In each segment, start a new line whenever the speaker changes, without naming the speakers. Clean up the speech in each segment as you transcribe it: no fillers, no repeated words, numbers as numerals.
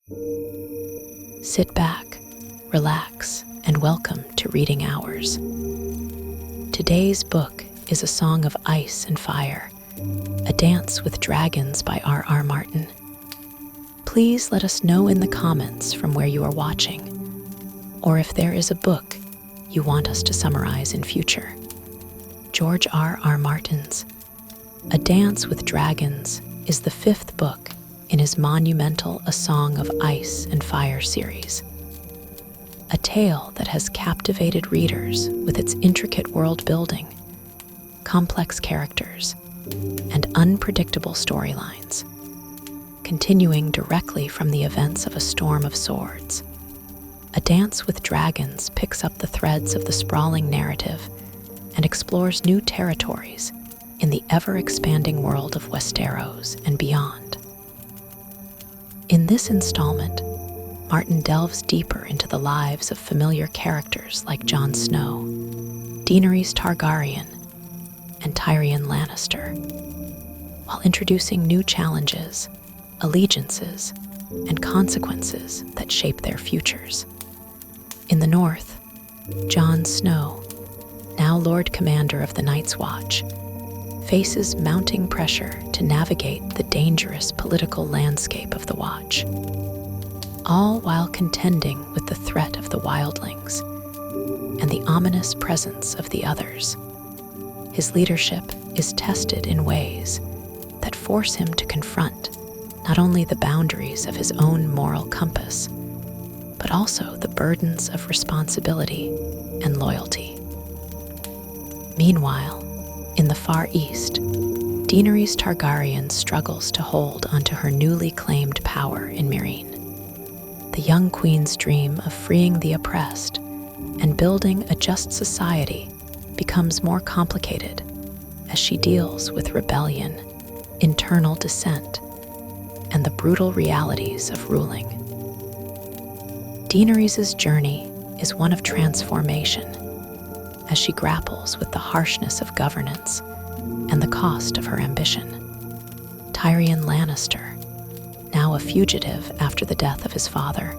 Sit back, relax, and welcome to Reading Hours. Today's book is A Song of Ice and Fire, A Dance with Dragons by R.R. Martin. Please let us know in the comments from where you are watching, or if there is a book you want us to summarize in future. George R.R. Martin's A Dance with Dragons is the fifth book in his monumental A Song of Ice and Fire series. A tale that has captivated readers with its intricate world building, complex characters, and unpredictable storylines. Continuing directly from the events of A Storm of Swords, A Dance with Dragons picks up the threads of the sprawling narrative and explores new territories in the ever-expanding world of Westeros and beyond. In this installment, Martin delves deeper into the lives of familiar characters like Jon Snow, Daenerys Targaryen, and Tyrion Lannister, while introducing new challenges, allegiances, and consequences that shape their futures. In the north, Jon Snow, now Lord Commander of the Night's Watch, faces mounting pressure to navigate the dangerous political landscape of the Watch, all while contending with the threat of the wildlings and the ominous presence of the others. His leadership is tested in ways that force him to confront not only the boundaries of his own moral compass, but also the burdens of responsibility and loyalty. Meanwhile, in the Far East, Daenerys Targaryen struggles to hold onto her newly claimed power in Meereen. The young queen's dream of freeing the oppressed and building a just society becomes more complicated as she deals with rebellion, internal dissent, and the brutal realities of ruling. Daenerys' journey is one of transformation as she grapples with the harshness of governance and the cost of her ambition. Tyrion Lannister, now a fugitive after the death of his father,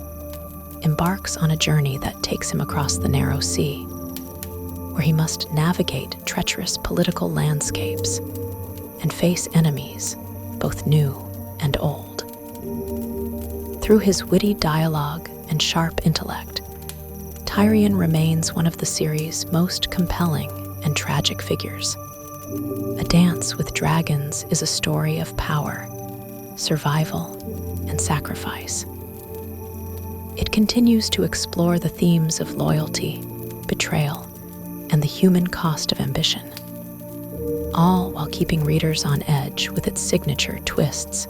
embarks on a journey that takes him across the narrow sea, where he must navigate treacherous political landscapes and face enemies, both new and old. Through his witty dialogue and sharp intellect, Tyrion remains one of the series' most compelling and tragic figures. A Dance with Dragons is a story of power, survival, and sacrifice. It continues to explore the themes of loyalty, betrayal, and the human cost of ambition, all while keeping readers on edge with its signature twists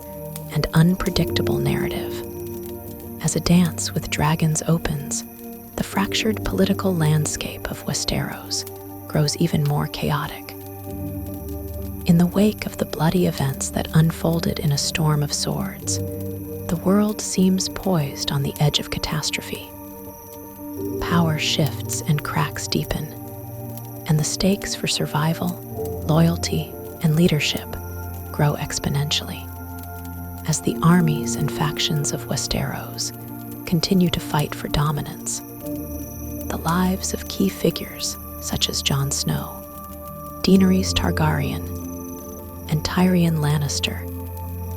and unpredictable narrative. As A Dance with Dragons opens, the fractured political landscape of Westeros grows even more chaotic. In the wake of the bloody events that unfolded in A Storm of Swords, the world seems poised on the edge of catastrophe. Power shifts and cracks deepen, and the stakes for survival, loyalty, and leadership grow exponentially as the armies and factions of Westeros continue to fight for dominance. The lives of key figures such as Jon Snow, Daenerys Targaryen, and Tyrion Lannister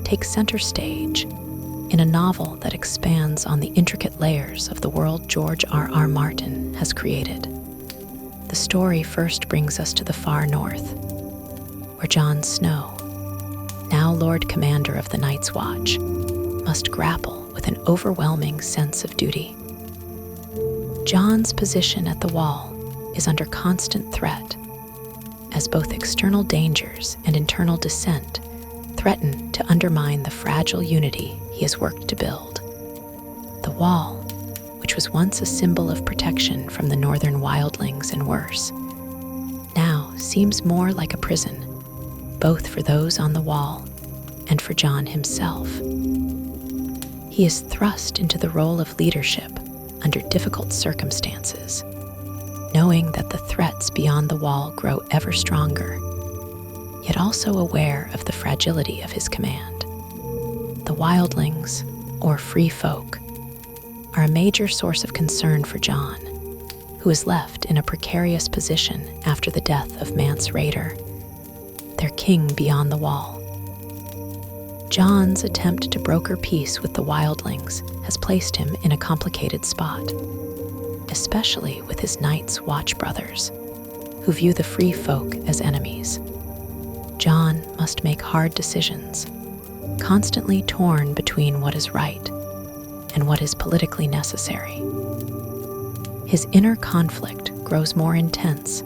take center stage in a novel that expands on the intricate layers of the world George R.R. Martin has created. The story first brings us to the far north, where Jon Snow, now Lord Commander of the Night's Watch, must grapple with an overwhelming sense of duty. Jon's position at the Wall is under constant threat, as both external dangers and internal dissent threaten to undermine the fragile unity he has worked to build. The Wall, which was once a symbol of protection from the northern wildlings and worse, now seems more like a prison, both for those on the Wall and for Jon himself. He is thrust into the role of leadership under difficult circumstances, knowing that the threats beyond the Wall grow ever stronger, yet also aware of the fragility of his command. The wildlings, or free folk, are a major source of concern for Jon, who is left in a precarious position after the death of Mance Rayder, their king beyond the wall. Jon's attempt to broker peace with the wildlings has placed him in a complicated spot, especially with his Night's Watch brothers, who view the free folk as enemies. Jon must make hard decisions, constantly torn between what is right and what is politically necessary. His inner conflict grows more intense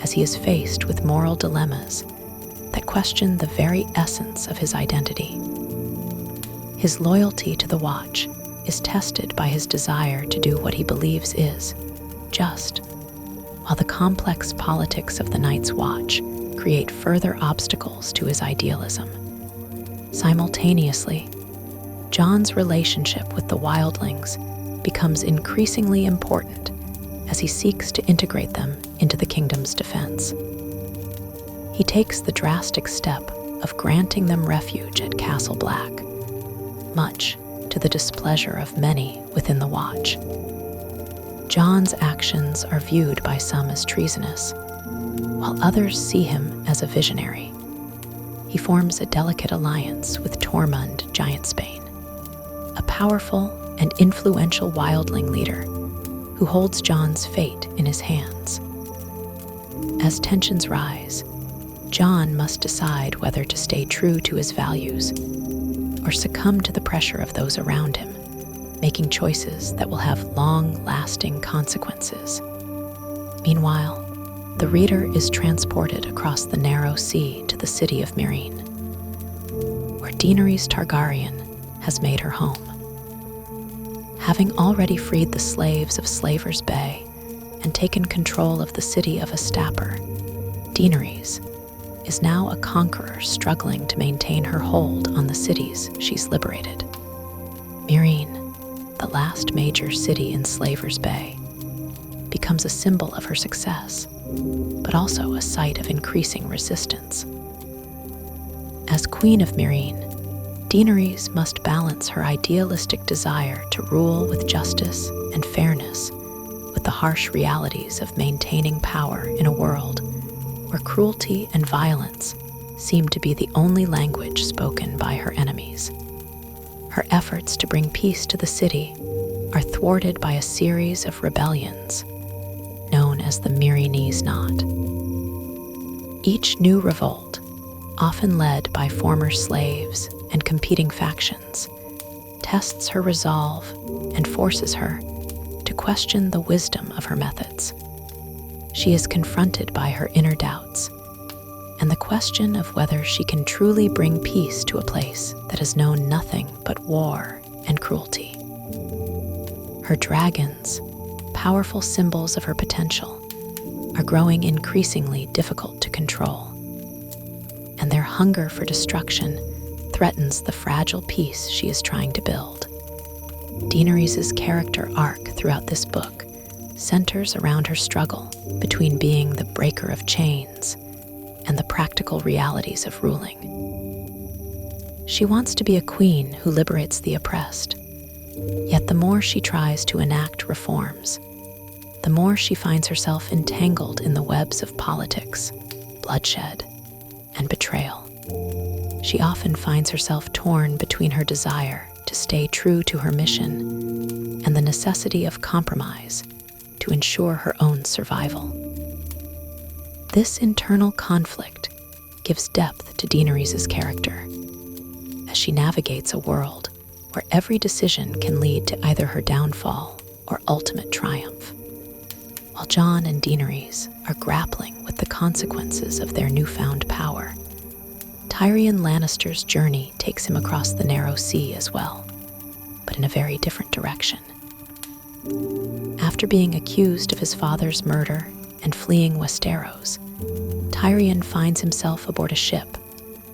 as he is faced with moral dilemmas that question the very essence of his identity. His loyalty to the Watch is tested by his desire to do what he believes is just, while the complex politics of the Night's Watch create further obstacles to his idealism. Simultaneously, Jon's relationship with the wildlings becomes increasingly important as he seeks to integrate them into the kingdom's defense. He takes the drastic step of granting them refuge at Castle Black, much to the displeasure of many within the Watch. Jon's actions are viewed by some as treasonous, while others see him as a visionary. He forms a delicate alliance with Tormund Giantsbane, a powerful and influential wildling leader who holds Jon's fate in his hands. As tensions rise, Jon must decide whether to stay true to his values or succumb to the pressure of those around him, making choices that will have long-lasting consequences. Meanwhile, the reader is transported across the narrow sea to the city of Meereen, where Daenerys Targaryen has made her home. Having already freed the slaves of Slaver's Bay and taken control of the city of Astapor, Daenerys is now a conqueror struggling to maintain her hold on the cities she's liberated. Meereen, the last major city in Slaver's Bay, becomes a symbol of her success, but also a site of increasing resistance. As Queen of Meereen, Daenerys must balance her idealistic desire to rule with justice and fairness with the harsh realities of maintaining power in a world where cruelty and violence seem to be the only language spoken by her enemies. Her efforts to bring peace to the city are thwarted by a series of rebellions known as the Meereenese Knot. Each new revolt, often led by former slaves and competing factions, tests her resolve and forces her to question the wisdom of her methods. She is confronted by her inner doubts and the question of whether she can truly bring peace to a place that has known nothing but war and cruelty. Her dragons, powerful symbols of her potential, are growing increasingly difficult to control, and their hunger for destruction threatens the fragile peace she is trying to build. Daenerys' character arc throughout this book centers around her struggle between being the breaker of chains and the practical realities of ruling. She wants to be a queen who liberates the oppressed, yet the more she tries to enact reforms, the more she finds herself entangled in the webs of politics, bloodshed, and betrayal. She often finds herself torn between her desire to stay true to her mission and the necessity of compromise to ensure her own survival. This internal conflict gives depth to Daenerys' character as she navigates a world where every decision can lead to either her downfall or ultimate triumph. While Jon and Daenerys are grappling with the consequences of their newfound power, Tyrion Lannister's journey takes him across the narrow sea as well, but in a very different direction. After being accused of his father's murder and fleeing Westeros, Tyrion finds himself aboard a ship,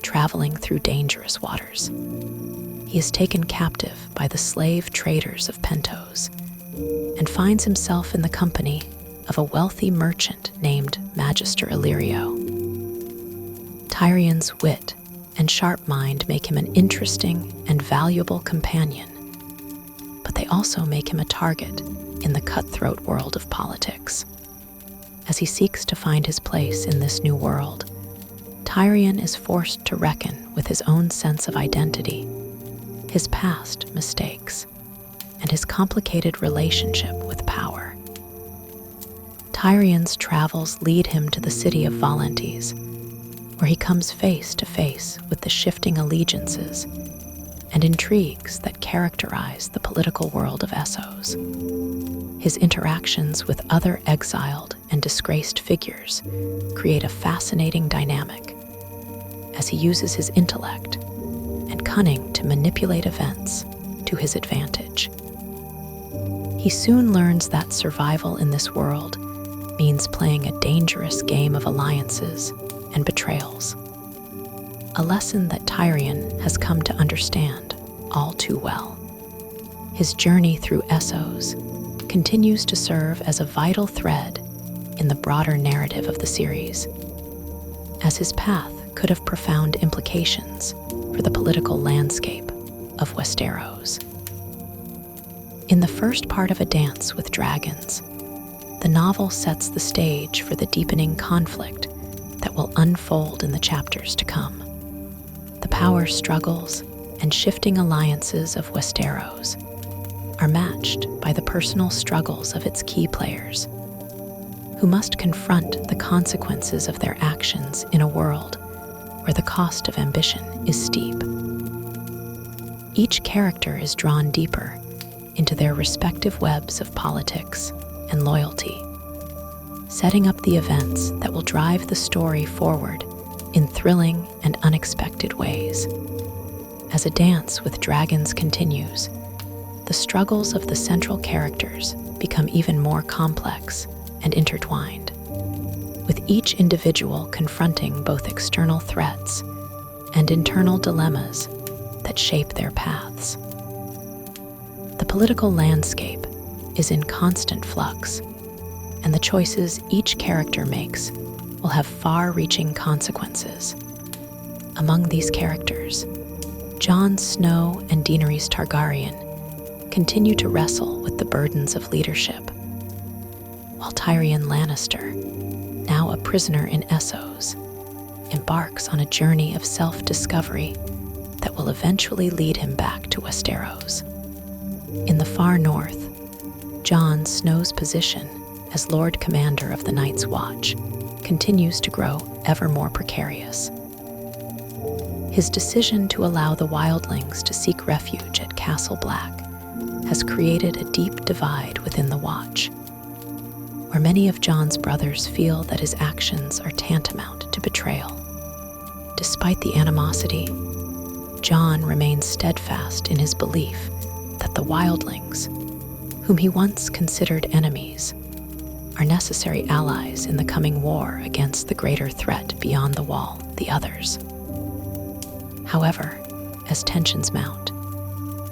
traveling through dangerous waters. He is taken captive by the slave traders of Pentos and finds himself in the company of a wealthy merchant named Magister Illyrio. Tyrion's wit and sharp mind make him an interesting and valuable companion they also make him a target in the cutthroat world of politics. As he seeks to find his place in this new world, Tyrion is forced to reckon with his own sense of identity, his past mistakes, and his complicated relationship with power. Tyrion's travels lead him to the city of Volantes, where he comes face to face with the shifting allegiances and intrigues that characterize the political world of Essos. His interactions with other exiled and disgraced figures create a fascinating dynamic as he uses his intellect and cunning to manipulate events to his advantage. He soon learns that survival in this world means playing a dangerous game of alliances and betrayals, a lesson that Tyrion has come to understand all too well. His journey through Essos continues to serve as a vital thread in the broader narrative of the series, as his path could have profound implications for the political landscape of Westeros. In the first part of A Dance with Dragons, the novel sets the stage for the deepening conflict that will unfold in the chapters to come. The power struggles and shifting alliances of Westeros are matched by the personal struggles of its key players, who must confront the consequences of their actions in a world where the cost of ambition is steep. Each character is drawn deeper into their respective webs of politics and loyalty, setting up the events that will drive the story forward in thrilling and unexpected ways. As A Dance with Dragons continues, the struggles of the central characters become even more complex and intertwined, with each individual confronting both external threats and internal dilemmas that shape their paths. The political landscape is in constant flux, and the choices each character makes will have far-reaching consequences. Among these characters, Jon Snow and Daenerys Targaryen continue to wrestle with the burdens of leadership, while Tyrion Lannister, now a prisoner in Essos, embarks on a journey of self-discovery that will eventually lead him back to Westeros. In the far north, Jon Snow's position as Lord Commander of the Night's Watch continues to grow ever more precarious. His decision to allow the wildlings to seek refuge at Castle Black has created a deep divide within the Watch, where many of Jon's brothers feel that his actions are tantamount to betrayal. Despite the animosity, Jon remains steadfast in his belief that the wildlings, whom he once considered enemies, are necessary allies in the coming war against the greater threat beyond the wall, the others. However, as tensions mount,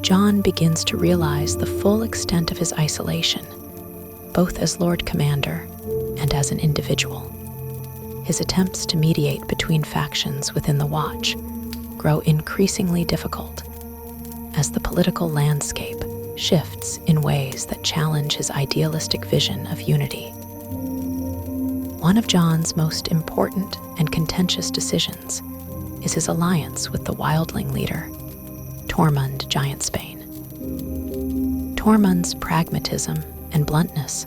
Jon begins to realize the full extent of his isolation, both as Lord Commander and as an individual. His attempts to mediate between factions within the Watch grow increasingly difficult as the political landscape shifts in ways that challenge his idealistic vision of unity. One of Jon's most important and contentious decisions is his alliance with the wildling leader, Tormund Giantsbane. Tormund's pragmatism and bluntness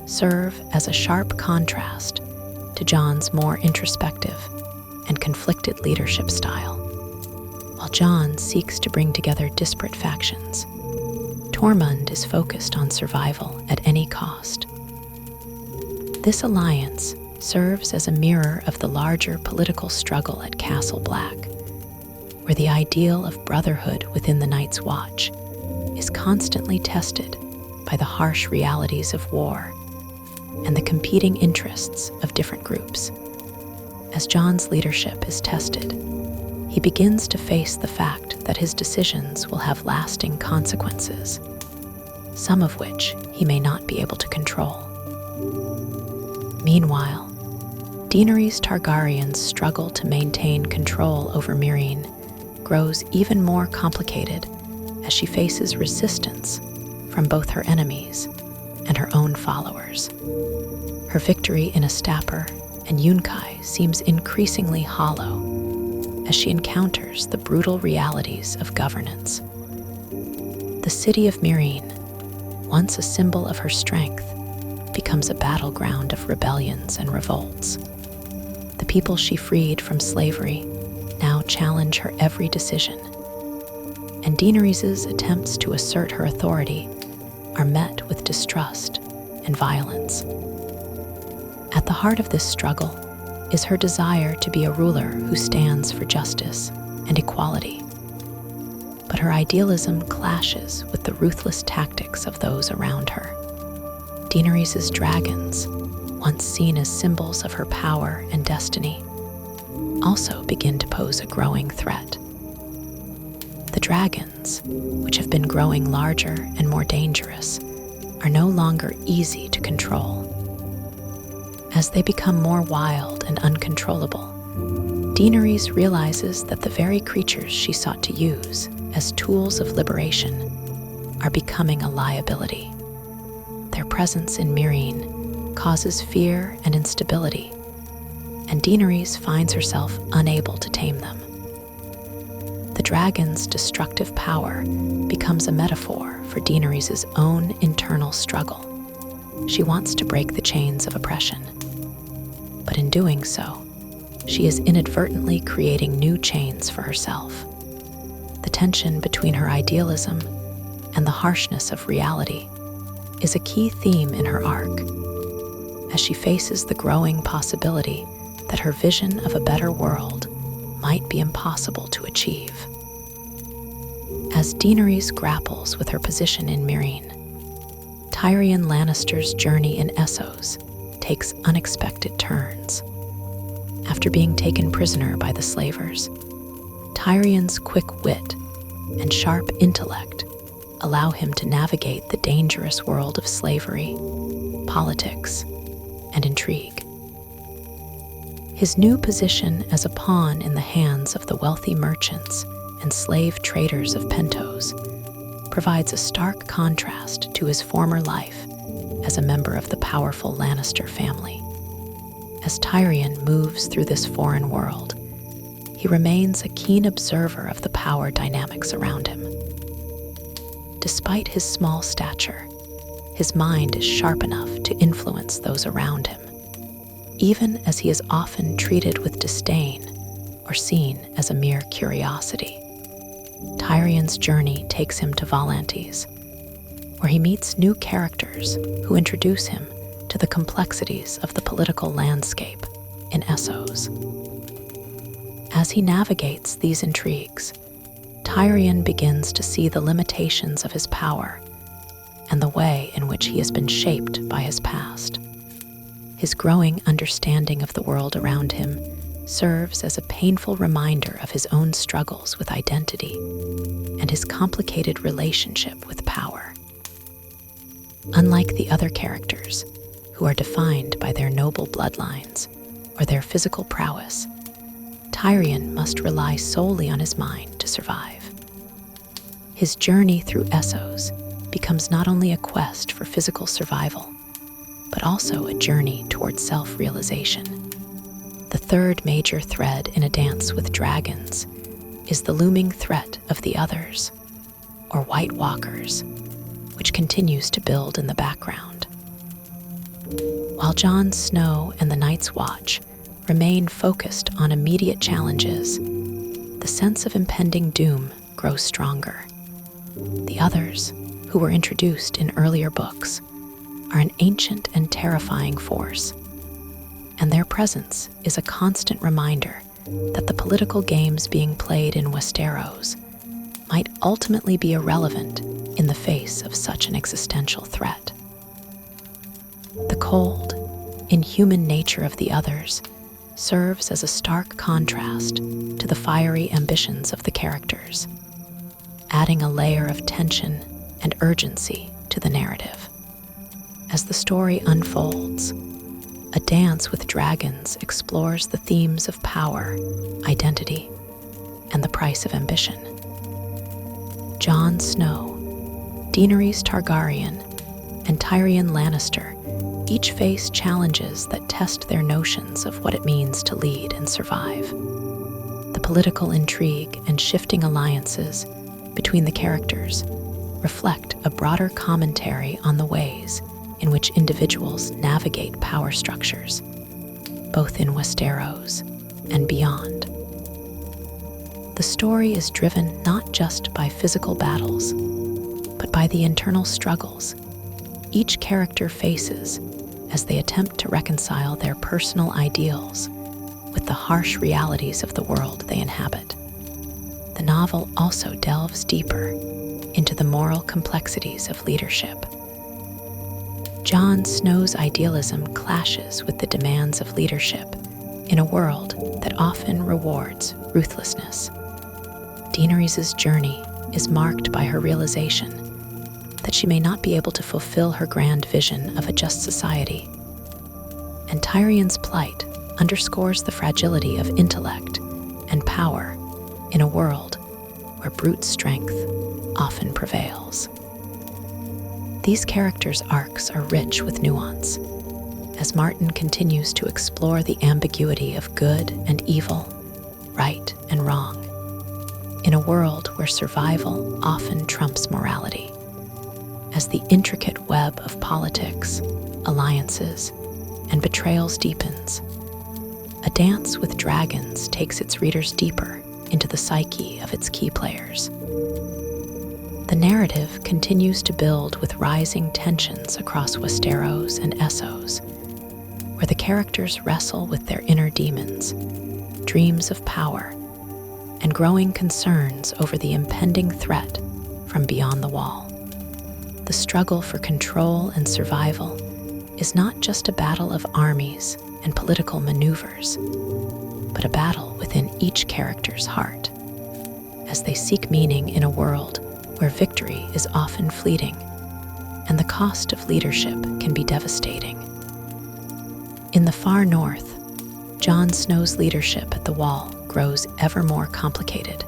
serve as a sharp contrast to Jon's more introspective and conflicted leadership style. While Jon seeks to bring together disparate factions, Tormund is focused on survival at any cost. This alliance serves as a mirror of the larger political struggle at Castle Black, where the ideal of brotherhood within the Night's Watch is constantly tested by the harsh realities of war and the competing interests of different groups. As Jon's leadership is tested, he begins to face the fact that his decisions will have lasting consequences, some of which he may not be able to control. Meanwhile, Daenerys Targaryen's struggle to maintain control over Meereen grows even more complicated as she faces resistance from both her enemies and her own followers. Her victory in Astapor and Yunkai seems increasingly hollow as she encounters the brutal realities of governance. The city of Meereen, once a symbol of her strength, becomes a battleground of rebellions and revolts. The people she freed from slavery now challenge her every decision, and Daenerys' attempts to assert her authority are met with distrust and violence. At the heart of this struggle is her desire to be a ruler who stands for justice and equality. But her idealism clashes with the ruthless tactics of those around her. Daenerys' dragons, once seen as symbols of her power and destiny, also begin to pose a growing threat. The dragons, which have been growing larger and more dangerous, are no longer easy to control. As they become more wild and uncontrollable, Daenerys realizes that the very creatures she sought to use as tools of liberation are becoming a liability. Their presence in Meereen causes fear and instability, and Daenerys finds herself unable to tame them. The dragon's destructive power becomes a metaphor for Daenerys' own internal struggle. She wants to break the chains of oppression, but in doing so, she is inadvertently creating new chains for herself. The tension between her idealism and the harshness of reality is a key theme in her arc, as she faces the growing possibility that her vision of a better world might be impossible to achieve. As Daenerys grapples with her position in Meereen, Tyrion Lannister's journey in Essos takes unexpected turns. After being taken prisoner by the slavers, Tyrion's quick wit and sharp intellect allow him to navigate the dangerous world of slavery, politics, and intrigue. His new position as a pawn in the hands of the wealthy merchants and slave traders of Pentos provides a stark contrast to his former life as a member of the powerful Lannister family. As Tyrion moves through this foreign world, he remains a keen observer of the power dynamics around him. Despite his small stature, his mind is sharp enough to influence those around him, even as he is often treated with disdain or seen as a mere curiosity. Tyrion's journey takes him to Volantes, where he meets new characters who introduce him to the complexities of the political landscape in Essos. As he navigates these intrigues, Tyrion begins to see the limitations of his power and the way in which he has been shaped by his past. His growing understanding of the world around him serves as a painful reminder of his own struggles with identity and his complicated relationship with power. Unlike the other characters, who are defined by their noble bloodlines or their physical prowess, Tyrion must rely solely on his mind to survive. His journey through Essos becomes not only a quest for physical survival, but also a journey towards self-realization. The third major thread in A Dance with Dragons is the looming threat of the Others, or White Walkers, which continues to build in the background. While Jon Snow and the Night's Watch remain focused on immediate challenges, the sense of impending doom grows stronger. The Others, who were introduced in earlier books, are an ancient and terrifying force, and their presence is a constant reminder that the political games being played in Westeros might ultimately be irrelevant in the face of such an existential threat. The cold, inhuman nature of the Others serves as a stark contrast to the fiery ambitions of the characters, adding a layer of tension and urgency to the narrative. As the story unfolds, A Dance with Dragons explores the themes of power, identity, and the price of ambition. Jon Snow, Daenerys Targaryen and Tyrion Lannister each face challenges that test their notions of what it means to lead and survive. The political intrigue and shifting alliances between the characters reflect a broader commentary on the ways in which individuals navigate power structures, both in Westeros and beyond. The story is driven not just by physical battles, but by the internal struggles each character faces as they attempt to reconcile their personal ideals with the harsh realities of the world they inhabit. The novel also delves deeper into the moral complexities of leadership. Jon Snow's idealism clashes with the demands of leadership in a world that often rewards ruthlessness. Daenerys' journey is marked by her realization that she may not be able to fulfill her grand vision of a just society. And Tyrion's plight underscores the fragility of intellect and power in a world where brute strength often prevails. These characters' arcs are rich with nuance, as Martin continues to explore the ambiguity of good and evil, right and wrong, in a world where survival often trumps morality. As the intricate web of politics, alliances, and betrayals deepens, A Dance with Dragons takes its readers deeper into the psyche of its key players. The narrative continues to build with rising tensions across Westeros and Essos, where the characters wrestle with their inner demons, dreams of power, and growing concerns over the impending threat from beyond the wall. The struggle for control and survival is not just a battle of armies and political maneuvers, but a battle within each character's heart, as they seek meaning in a world where victory is often fleeting and the cost of leadership can be devastating. In the far north, Jon Snow's leadership at the Wall grows ever more complicated.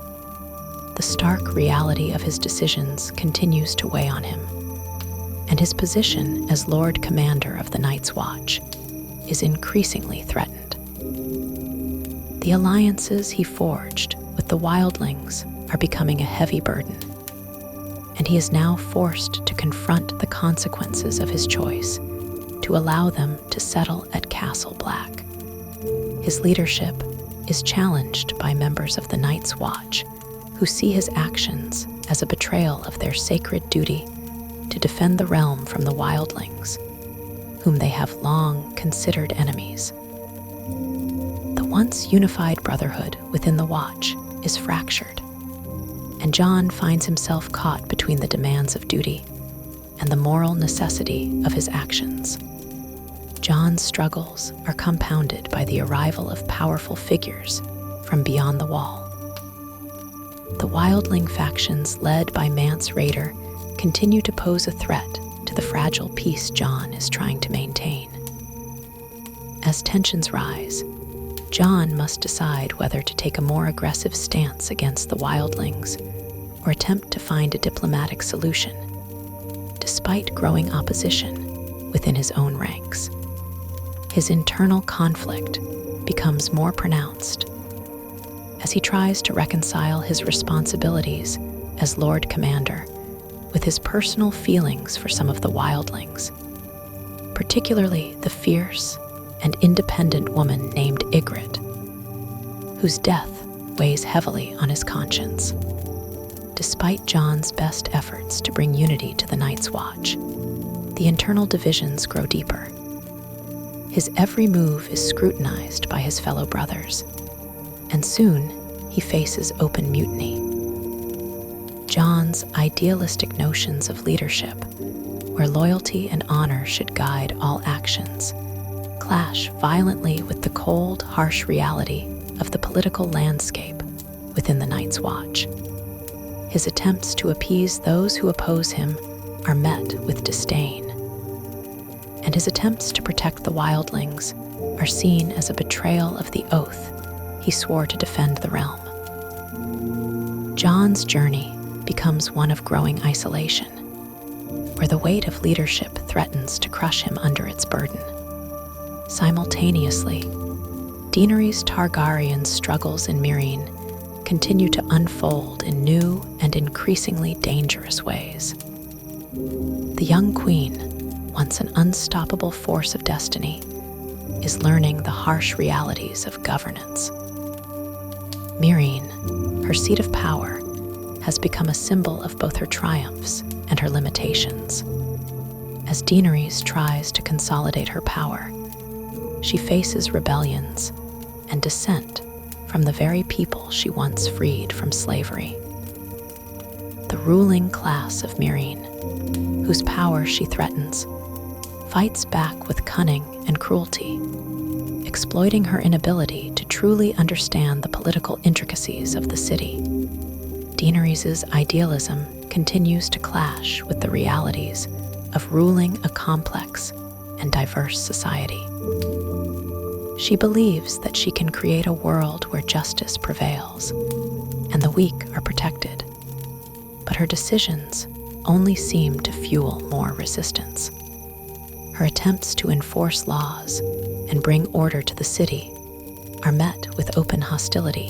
The stark reality of his decisions continues to weigh on him, and his position as Lord Commander of the Night's Watch is increasingly threatened. The alliances he forged with the wildlings are becoming a heavy burden, and he is now forced to confront the consequences of his choice to allow them to settle at Castle Black. His leadership is challenged by members of the Night's Watch, who see his actions as a betrayal of their sacred duty to defend the realm from the wildlings, whom they have long considered enemies. The once unified brotherhood within the Watch is fractured, and Jon finds himself caught between the demands of duty and the moral necessity of his actions. Jon's struggles are compounded by the arrival of powerful figures from beyond the wall. The wildling factions led by Mance Rayder continue to pose a threat to the fragile peace Jon is trying to maintain. As tensions rise, Jon must decide whether to take a more aggressive stance against the wildlings or attempt to find a diplomatic solution, despite growing opposition within his own ranks. His internal conflict becomes more pronounced as he tries to reconcile his responsibilities as Lord Commander with his personal feelings for some of the wildlings, particularly the fierce and independent woman named Ygritte, whose death weighs heavily on his conscience. Despite Jon's best efforts to bring unity to the Night's Watch, the internal divisions grow deeper. His every move is scrutinized by his fellow brothers, and soon he faces open mutiny. Jon's idealistic notions of leadership, where loyalty and honor should guide all actions, clash violently with the cold, harsh reality of the political landscape within the Night's Watch. His attempts to appease those who oppose him are met with disdain, and his attempts to protect the wildlings are seen as a betrayal of the oath he swore to defend the realm. Jon's journey becomes one of growing isolation, where the weight of leadership threatens to crush him under its burden. Simultaneously, Daenerys Targaryen's struggles in Meereen continue to unfold in new and increasingly dangerous ways. The young queen, once an unstoppable force of destiny, is learning the harsh realities of governance. Meereen, her seat of power, has become a symbol of both her triumphs and her limitations. As Daenerys tries to consolidate her power, she faces rebellions and dissent from the very people she once freed from slavery. The ruling class of Meereen, whose power she threatens, fights back with cunning and cruelty, exploiting her inability to truly understand the political intricacies of the city. Daenerys' idealism continues to clash with the realities of ruling a complex and diverse society. She believes that she can create a world where justice prevails and the weak are protected, but her decisions only seem to fuel more resistance. Her attempts to enforce laws and bring order to the city are met with open hostility,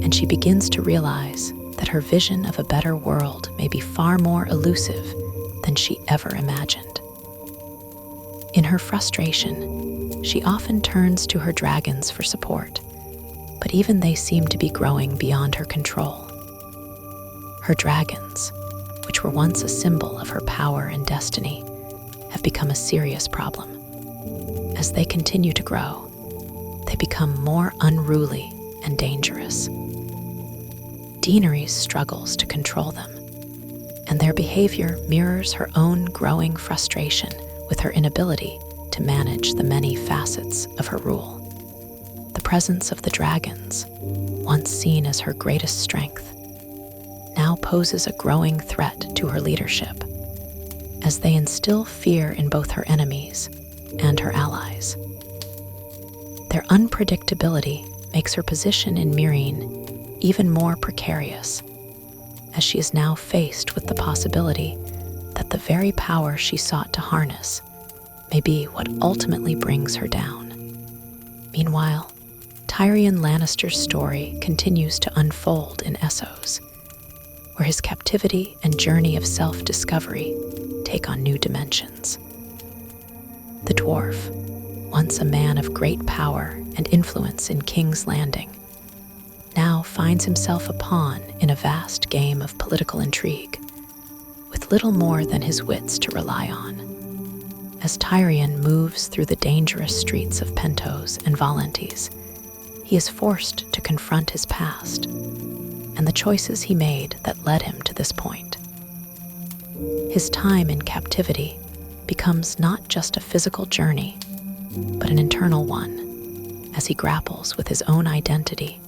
and she begins to realize that her vision of a better world may be far more elusive than she ever imagined. In her frustration, she often turns to her dragons for support, but even they seem to be growing beyond her control. Her dragons, which were once a symbol of her power and destiny, have become a serious problem. As they continue to grow, they become more unruly and dangerous. Daenerys struggles to control them, and their behavior mirrors her own growing frustration with her inability to manage the many facets of her rule. The presence of the dragons, once seen as her greatest strength, now poses a growing threat to her leadership, as they instill fear in both her enemies and her allies. Their unpredictability makes her position in Meereen even more precarious, as she is now faced with the possibility that the very power she sought to harness may be what ultimately brings her down. Meanwhile, Tyrion Lannister's story continues to unfold in Essos, where his captivity and journey of self-discovery take on new dimensions. The dwarf, once a man of great power and influence in King's Landing, now finds himself a pawn in a vast game of political intrigue, with little more than his wits to rely on. As Tyrion moves through the dangerous streets of Pentos and Valentis, he is forced to confront his past and the choices he made that led him to this point. His time in captivity becomes not just a physical journey, but an internal one, as he grapples with his own identity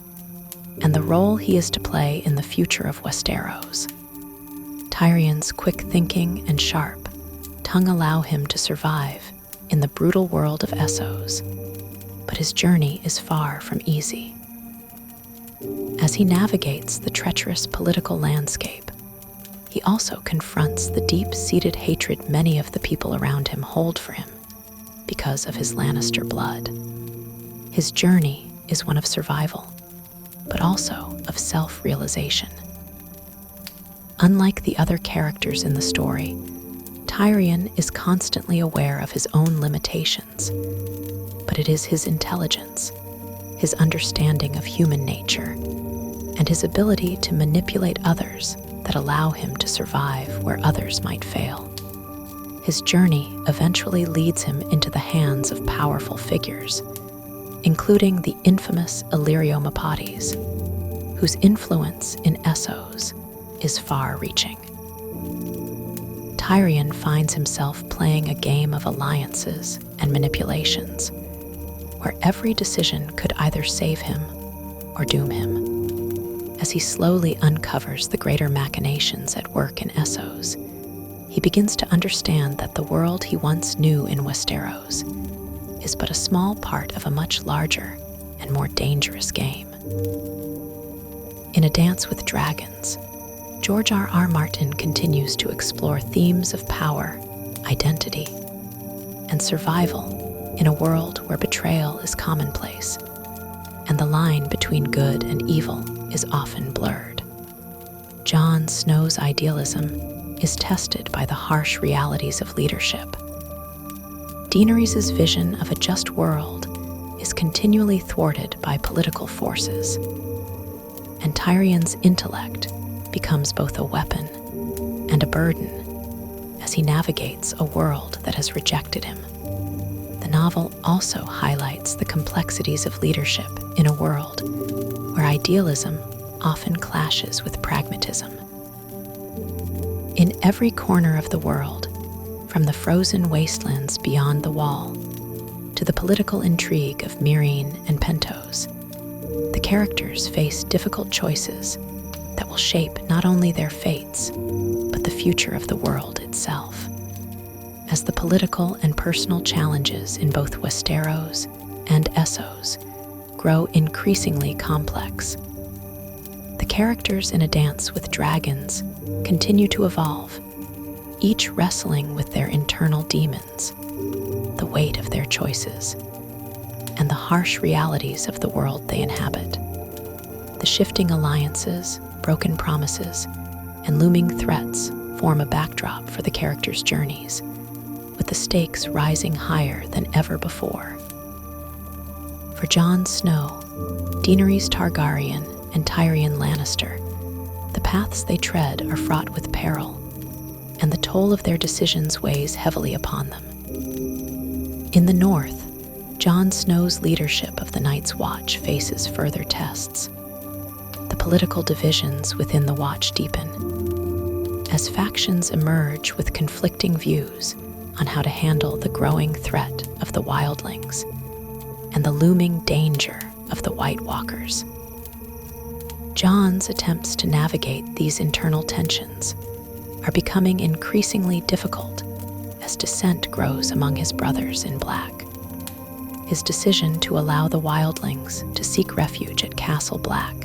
and the role he is to play in the future of Westeros. Tyrion's quick thinking and sharp tongue allow him to survive in the brutal world of Essos, but his journey is far from easy. As he navigates the treacherous political landscape, he also confronts the deep-seated hatred many of the people around him hold for him because of his Lannister blood. His journey is one of survival, but also of self-realization. Unlike the other characters in the story, Tyrion is constantly aware of his own limitations, but it is his intelligence, his understanding of human nature, and his ability to manipulate others that allow him to survive where others might fail. His journey eventually leads him into the hands of powerful figures, including the infamous Illyrio Mopatis, whose influence in Essos is far-reaching. Tyrion finds himself playing a game of alliances and manipulations, where every decision could either save him or doom him. As he slowly uncovers the greater machinations at work in Essos, he begins to understand that the world he once knew in Westeros is but a small part of a much larger and more dangerous game. In A Dance with Dragons, George R.R. Martin continues to explore themes of power, identity, and survival in a world where betrayal is commonplace, and the line between good and evil is often blurred. Jon Snow's idealism is tested by the harsh realities of leadership. Daenerys' vision of a just world is continually thwarted by political forces, and Tyrion's intellect becomes both a weapon and a burden as he navigates a world that has rejected him. The novel also highlights the complexities of leadership in a world where idealism often clashes with pragmatism. In every corner of the world, from the frozen wastelands beyond the Wall to the political intrigue of Meereen and Pentos, the characters face difficult choices that will shape not only their fates, but the future of the world itself. As the political and personal challenges in both Westeros and Essos grow increasingly complex, the characters in A Dance with Dragons continue to evolve, each wrestling with their internal demons, the weight of their choices, and the harsh realities of the world they inhabit. The shifting alliances, broken promises, and looming threats form a backdrop for the characters' journeys, with the stakes rising higher than ever before. For Jon Snow, Daenerys Targaryen, and Tyrion Lannister, the paths they tread are fraught with peril, and the toll of their decisions weighs heavily upon them. In the north, Jon Snow's leadership of the Night's Watch faces further tests. The political divisions within the Watch deepen, as factions emerge with conflicting views on how to handle the growing threat of the wildlings and the looming danger of the White Walkers. Jon's attempts to navigate these internal tensions are becoming increasingly difficult as dissent grows among his brothers in black. His decision to allow the wildlings to seek refuge at Castle Black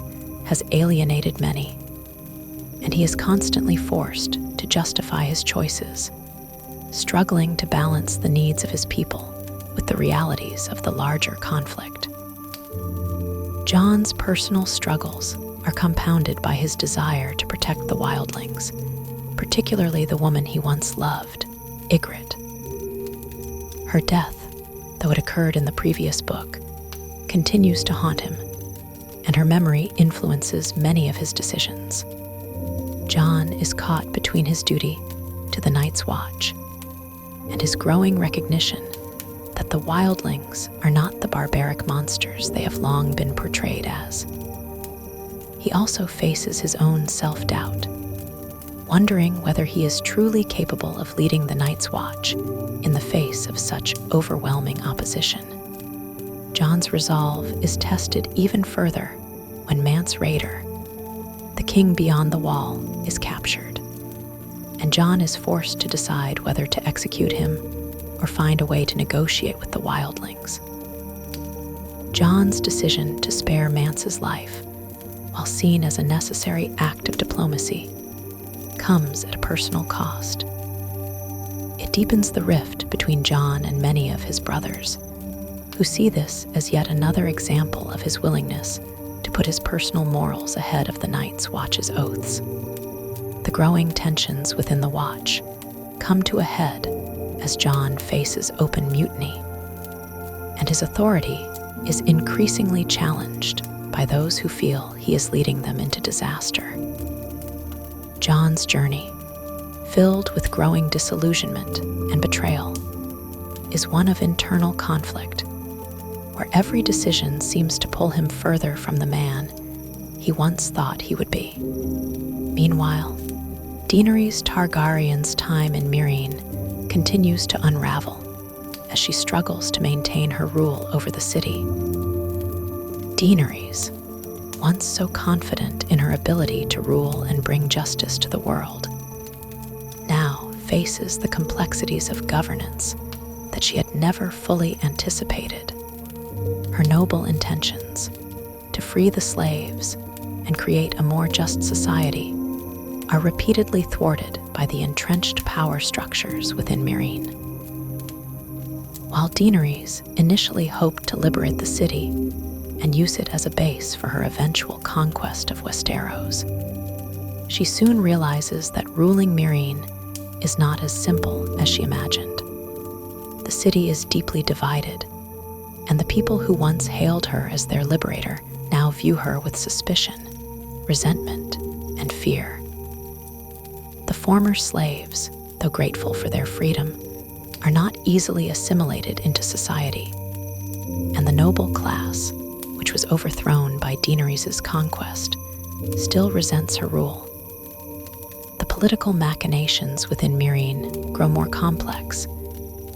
has alienated many, and he is constantly forced to justify his choices, struggling to balance the needs of his people with the realities of the larger conflict. Jon's personal struggles are compounded by his desire to protect the wildlings, particularly the woman he once loved, Ygritte. Her death, though it occurred in the previous book, continues to haunt him, and her memory influences many of his decisions. Jon is caught between his duty to the Night's Watch and his growing recognition that the wildlings are not the barbaric monsters they have long been portrayed as. He also faces his own self-doubt, wondering whether he is truly capable of leading the Night's Watch in the face of such overwhelming opposition. Jon's resolve is tested even further when Mance Rayder, the king beyond the Wall, is captured, and Jon is forced to decide whether to execute him or find a way to negotiate with the wildlings. Jon's decision to spare Mance's life, while seen as a necessary act of diplomacy, comes at a personal cost. It deepens the rift between Jon and many of his brothers, who see this as yet another example of his willingness to put his personal morals ahead of the Night's Watch's oaths. The growing tensions within the Watch come to a head as Jon faces open mutiny, and his authority is increasingly challenged by those who feel he is leading them into disaster. Jon's journey, filled with growing disillusionment and betrayal, is one of internal conflict, where every decision seems to pull him further from the man he once thought he would be. Meanwhile, Daenerys Targaryen's time in Meereen continues to unravel as she struggles to maintain her rule over the city. Daenerys, once so confident in her ability to rule and bring justice to the world, now faces the complexities of governance that she had never fully anticipated. Her noble intentions to free the slaves and create a more just society are repeatedly thwarted by the entrenched power structures within Meereen. While Daenerys initially hoped to liberate the city and use it as a base for her eventual conquest of Westeros, she soon realizes that ruling Meereen is not as simple as she imagined. The city is deeply divided, and the people who once hailed her as their liberator now view her with suspicion, resentment, and fear. The former slaves, though grateful for their freedom, are not easily assimilated into society, and the noble class, which was overthrown by Daenerys' conquest, still resents her rule. The political machinations within Meereen grow more complex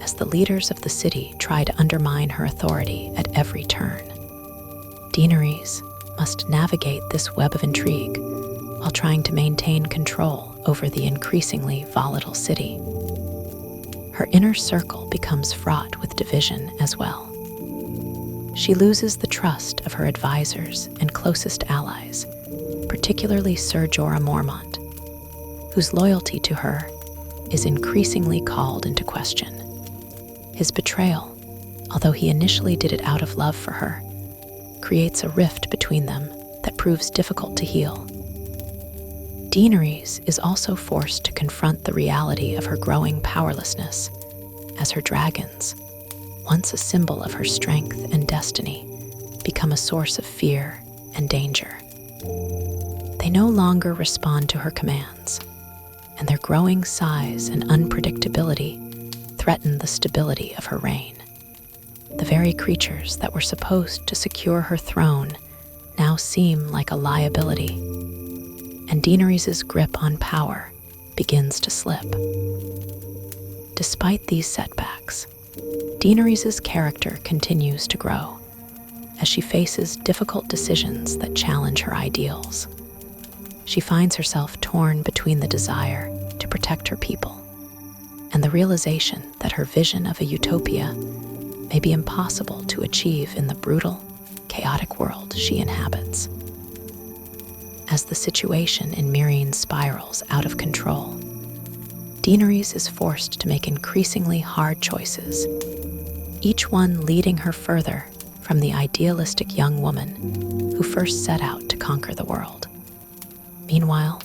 as the leaders of the city try to undermine her authority at every turn. Daenerys must navigate this web of intrigue while trying to maintain control over the increasingly volatile city. Her inner circle becomes fraught with division as well. She loses the trust of her advisors and closest allies, particularly Ser Jorah Mormont, whose loyalty to her is increasingly called into question. His betrayal, although he initially did it out of love for her, creates a rift between them that proves difficult to heal. Daenerys is also forced to confront the reality of her growing powerlessness, as her dragons, once a symbol of her strength and destiny, become a source of fear and danger. They no longer respond to her commands, and their growing size and unpredictability threaten the stability of her reign. The very creatures that were supposed to secure her throne now seem like a liability, and Daenerys' grip on power begins to slip. Despite these setbacks, Daenerys' character continues to grow as she faces difficult decisions that challenge her ideals. She finds herself torn between the desire to protect her people and the realization that her vision of a utopia may be impossible to achieve in the brutal, chaotic world she inhabits. As the situation in Meereen spirals out of control, Daenerys is forced to make increasingly hard choices, each one leading her further from the idealistic young woman who first set out to conquer the world. Meanwhile,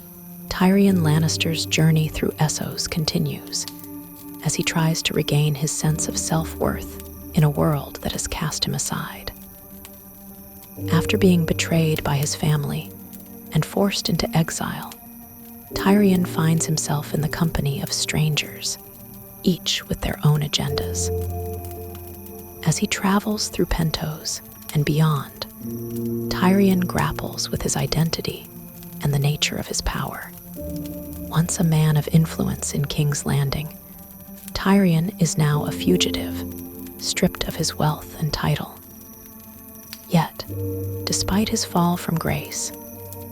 Tyrion Lannister's journey through Essos continues as he tries to regain his sense of self-worth in a world that has cast him aside. After being betrayed by his family and forced into exile, Tyrion finds himself in the company of strangers, each with their own agendas. As he travels through Pentos and beyond, Tyrion grapples with his identity and the nature of his power. Once a man of influence in King's Landing, Tyrion is now a fugitive, stripped of his wealth and title. Yet, despite his fall from grace,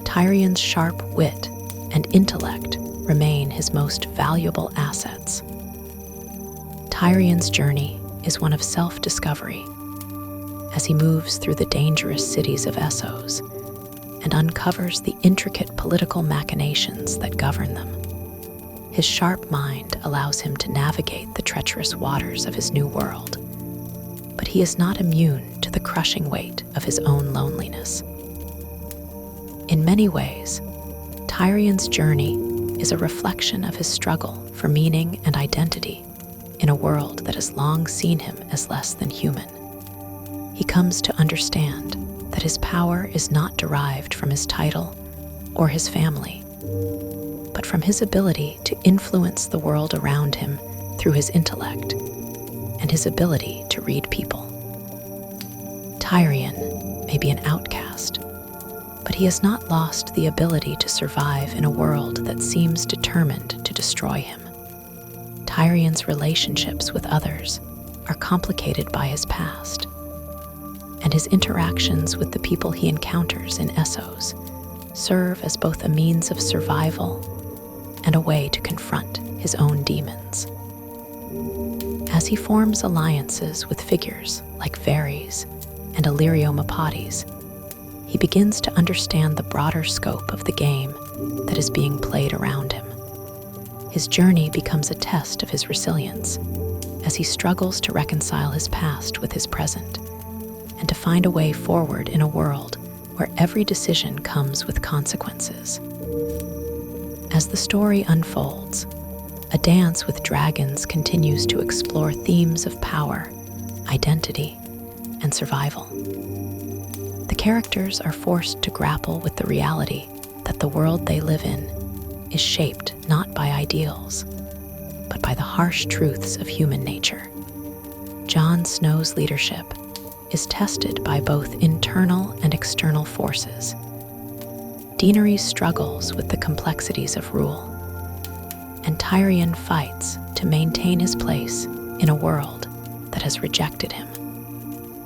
Tyrion's sharp wit and intellect remain his most valuable assets. Tyrion's journey is one of self-discovery as he moves through the dangerous cities of Essos and uncovers the intricate political machinations that govern them. His sharp mind allows him to navigate the treacherous waters of his new world, but he is not immune to the crushing weight of his own loneliness. In many ways, Tyrion's journey is a reflection of his struggle for meaning and identity in a world that has long seen him as less than human. He comes to understand that his power is not derived from his title or his family, but from his ability to influence the world around him through his intellect and his ability to read people. Tyrion may be an outcast, but he has not lost the ability to survive in a world that seems determined to destroy him. Tyrion's relationships with others are complicated by his past, and his interactions with the people he encounters in Essos serve as both a means of survival and a way to confront his own demons. As he forms alliances with figures like Varys and Illyrio Mopatis, he begins to understand the broader scope of the game that is being played around him. His journey becomes a test of his resilience as he struggles to reconcile his past with his present and to find a way forward in a world where every decision comes with consequences. As the story unfolds, A Dance with Dragons continues to explore themes of power, identity, and survival. The characters are forced to grapple with the reality that the world they live in is shaped not by ideals, but by the harsh truths of human nature. Jon Snow's leadership is tested by both internal and external forces. Daenerys struggles with the complexities of rule, and Tyrion fights to maintain his place in a world that has rejected him.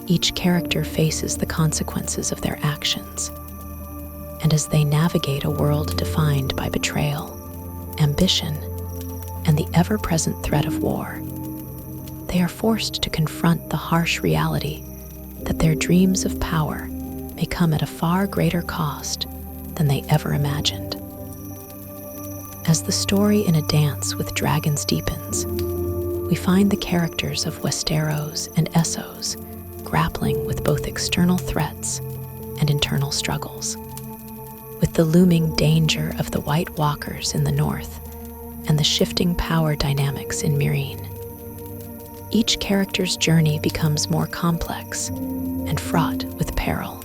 Each character faces the consequences of their actions, and as they navigate a world defined by betrayal, ambition, and the ever-present threat of war, they are forced to confront the harsh reality that their dreams of power may come at a far greater cost than they ever imagined. As the story in A Dance with Dragons deepens, we find the characters of Westeros and Essos grappling with both external threats and internal struggles. With the looming danger of the White Walkers in the north and the shifting power dynamics in Meereen, each character's journey becomes more complex and fraught with peril.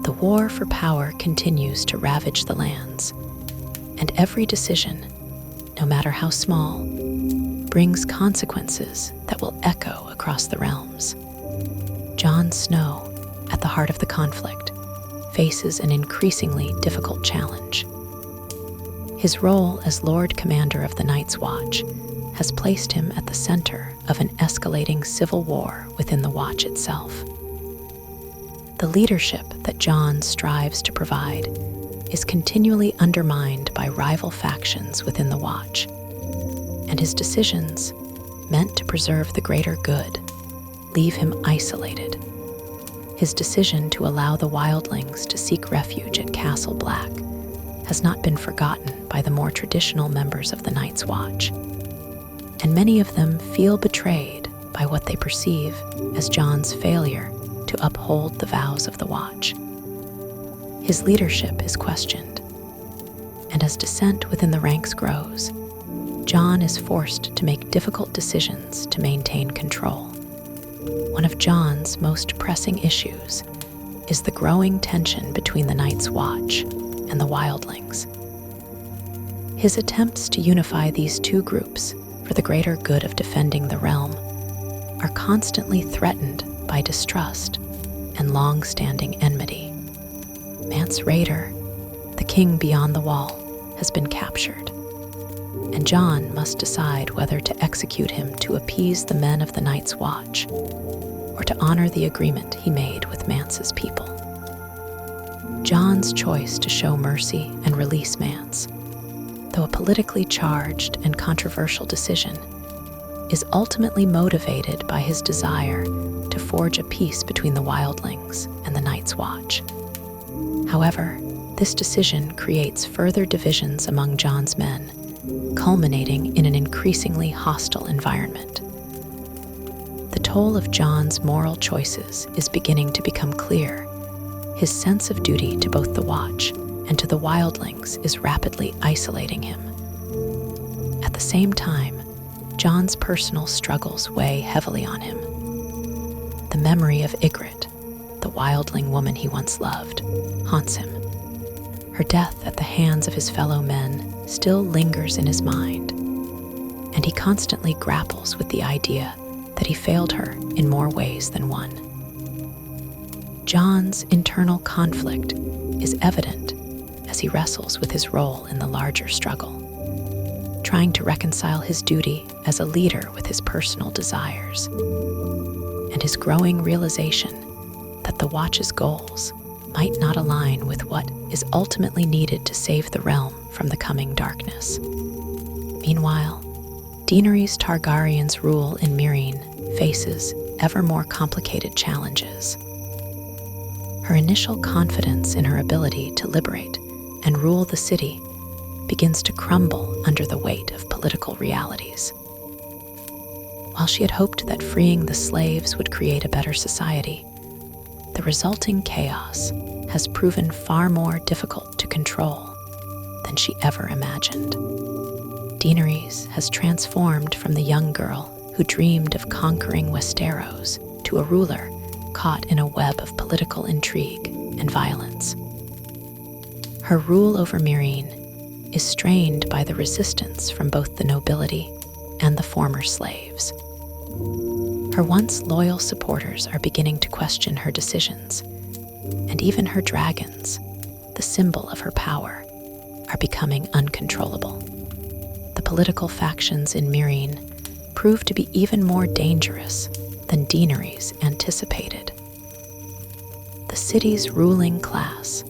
The war for power continues to ravage the lands, and every decision, no matter how small, brings consequences that will echo across the realms. Jon Snow, at the heart of the conflict, faces an increasingly difficult challenge. His role as Lord Commander of the Night's Watch has placed him at the center of an escalating civil war within the Watch itself. The leadership that Jon strives to provide is continually undermined by rival factions within the Watch, and his decisions, meant to preserve the greater good, leave him isolated. His decision to allow the wildlings to seek refuge at Castle Black has not been forgotten by the more traditional members of the Night's Watch, and many of them feel betrayed by what they perceive as Jon's failure to uphold the vows of the Watch. His leadership is questioned, and as dissent within the ranks grows, Jon is forced to make difficult decisions to maintain control. One of Jon's most pressing issues is the growing tension between the Night's Watch and the wildlings. His attempts to unify these two groups for the greater good of defending the realm are constantly threatened by distrust and long-standing enmity. Mance Rayder, the king beyond the wall, has been captured, and Jon must decide whether to execute him to appease the men of the Night's Watch or to honor the agreement he made with Mance's people. Jon's choice to show mercy and release Mance, though a politically charged and controversial decision, is ultimately motivated by his desire to forge a peace between the wildlings and the Night's Watch. However, this decision creates further divisions among Jon's men, culminating in an increasingly hostile environment. The toll of Jon's moral choices is beginning to become clear. His sense of duty to both the Watch and to the wildlings is rapidly isolating him. At the same time, Jon's personal struggles weigh heavily on him. The memory of Ygritte, the wildling woman he once loved, haunts him. Her death at the hands of his fellow men still lingers in his mind, and he constantly grapples with the idea that he failed her in more ways than one. Jon's internal conflict is evident as he wrestles with his role in the larger struggle, trying to reconcile his duty as a leader with his personal desires, and his growing realization that the Watch's goals might not align with what is ultimately needed to save the realm from the coming darkness. Meanwhile, Daenerys Targaryen's rule in Meereen faces ever more complicated challenges. Her initial confidence in her ability to liberate and rule the city begins to crumble under the weight of political realities. While she had hoped that freeing the slaves would create a better society, the resulting chaos has proven far more difficult to control than she ever imagined. Daenerys has transformed from the young girl who dreamed of conquering Westeros to a ruler caught in a web of political intrigue and violence. Her rule over Meereen is strained by the resistance from both the nobility and the former slaves. Her once loyal supporters are beginning to question her decisions, and even her dragons, the symbol of her power, are becoming uncontrollable. The political factions in Meereen prove to be even more dangerous than Daenerys anticipated. The city's ruling class,